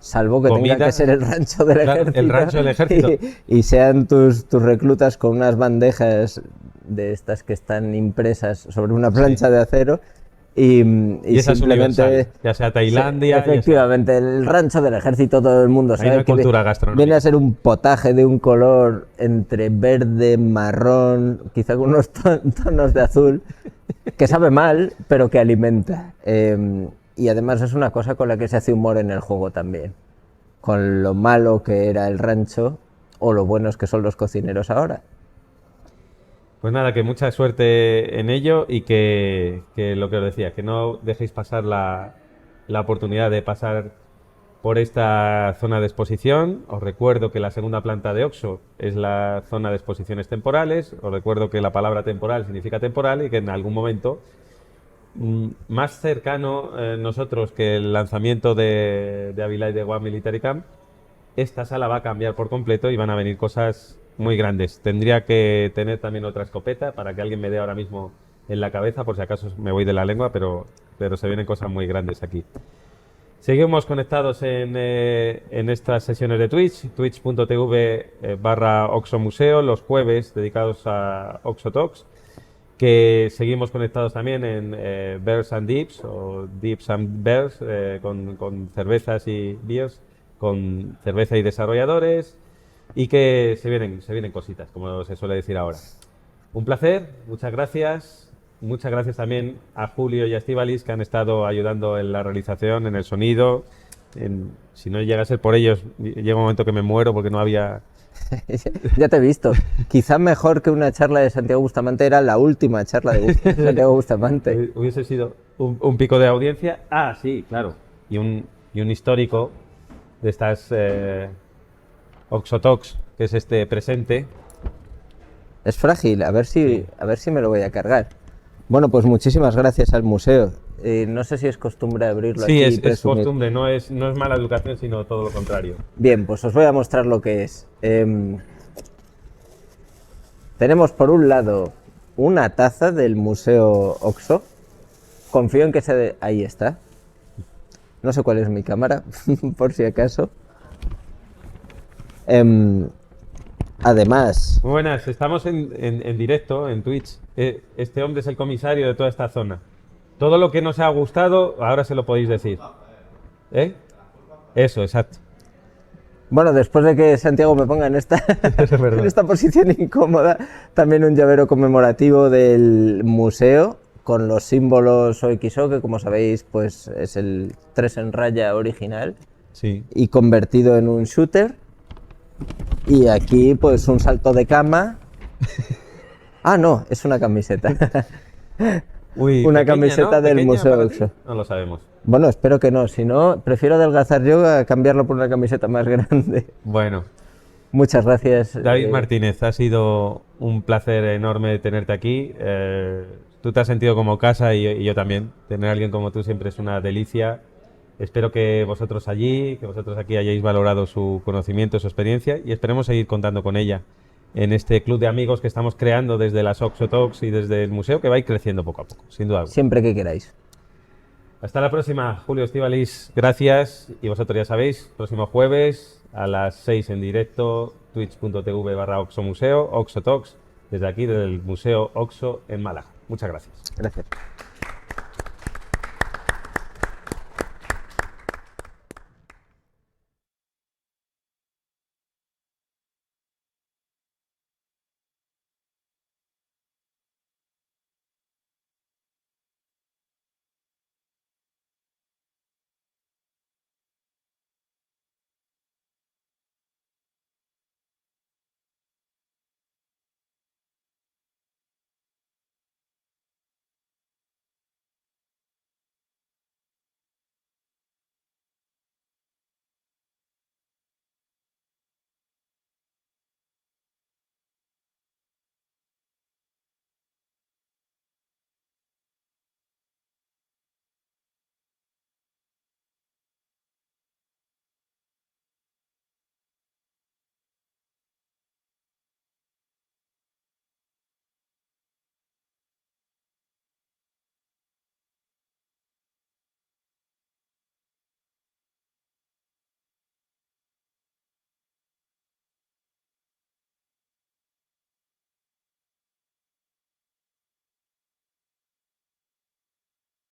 Salvo que tenga comida, que ser el rancho del claro, ejército. el rancho del ejército. Y sean tus reclutas con unas bandejas de estas que están impresas sobre una plancha de acero. Y esa es simplemente, universal, ya sea Tailandia, sí, efectivamente, el rancho del ejército, todo el mundo Hay sabe una que cultura gastronómica. viene a ser un potaje de un color entre verde, marrón, quizá con unos tonos de azul, que sabe mal, pero que alimenta. Y además es una cosa con la que se hace humor en el juego también, con lo malo que era el rancho o lo buenos que son los cocineros ahora. Pues nada, que mucha suerte en ello y que lo que os decía, que no dejéis pasar la oportunidad de pasar por esta zona de exposición. Os recuerdo que la segunda planta de Oxo es la zona de exposiciones temporales. Os recuerdo que la palabra temporal significa temporal y que en algún momento más cercano nosotros que el lanzamiento de Ávila y de One Military Camp, esta sala va a cambiar por completo y van a venir cosas muy grandes. Tendría que tener también otra escopeta para que alguien me dé ahora mismo en la cabeza, por si acaso me voy de la lengua, pero se vienen cosas muy grandes aquí. Seguimos conectados en estas sesiones de Twitch, twitch.tv/OxoMuseo, los jueves dedicados a Oxo Talks, que seguimos conectados también en Beers and Dips, o Dips and Beers, con cervezas y beers, con cerveza y desarrolladores, y que se vienen cositas, como se suele decir ahora. Un placer, muchas gracias. Muchas gracias también a Julio y a Estíbaliz, que han estado ayudando en la realización, en el sonido. Si no llega a ser por ellos, llega un momento que me muero porque no había... Ya te he visto. Quizá mejor que una charla de Santiago Bustamante era la última charla de Santiago Bustamante. Hubiese sido un pico de audiencia. Ah, sí, claro. Y un histórico de estas Oxo Talks, que es este presente. Es frágil, a ver si me lo voy a cargar. Bueno, pues muchísimas gracias al museo. No sé si es costumbre abrirlo aquí Sí, y es presumir. costumbre, no es mala educación, sino todo lo contrario. Bien, pues os voy a mostrar lo que es. Tenemos por un lado una taza del Museo Oxo. Confío en que ahí está. No sé cuál es mi cámara, por si acaso. Además, Muy buenas, estamos en directo en Twitch. Este hombre es el comisario de toda esta zona. Todo lo que nos ha gustado, ahora se lo podéis decir. ¿Eh? Eso, exacto. bueno, después de que Santiago me ponga en esta, Es verdad. en esta posición incómoda, también un llavero conmemorativo del museo con los símbolos OXO, que como sabéis, pues es el 3 en raya original Sí. y convertido en un shooter. Y aquí, pues un salto de cama. Ah, no, es una camiseta. Uy, Una pequeña, camiseta ¿no? del ¿Pequeña Museo para ti? Oxo. No lo sabemos. Bueno, espero que no. Si no, prefiero adelgazar yo a cambiarlo por una camiseta más grande. Bueno, Muchas gracias. David Martínez, ha sido un placer enorme tenerte aquí. Tú te has sentido como casa y yo también. Tener a alguien como tú siempre es una delicia. Espero que vosotros allí, que vosotros aquí hayáis valorado su conocimiento, su experiencia y esperemos seguir contando con ella en este club de amigos que estamos creando desde las Oxo Talks y desde el museo, que va a ir creciendo poco a poco, sin duda alguna. Siempre que queráis. Hasta la próxima, Julio Estíbaliz, gracias. Y vosotros ya sabéis, próximo jueves a las 6 en directo, twitch.tv/Oxo Museo, Oxo Talks, desde aquí, desde el Museo Oxo en Málaga. Muchas gracias. Gracias.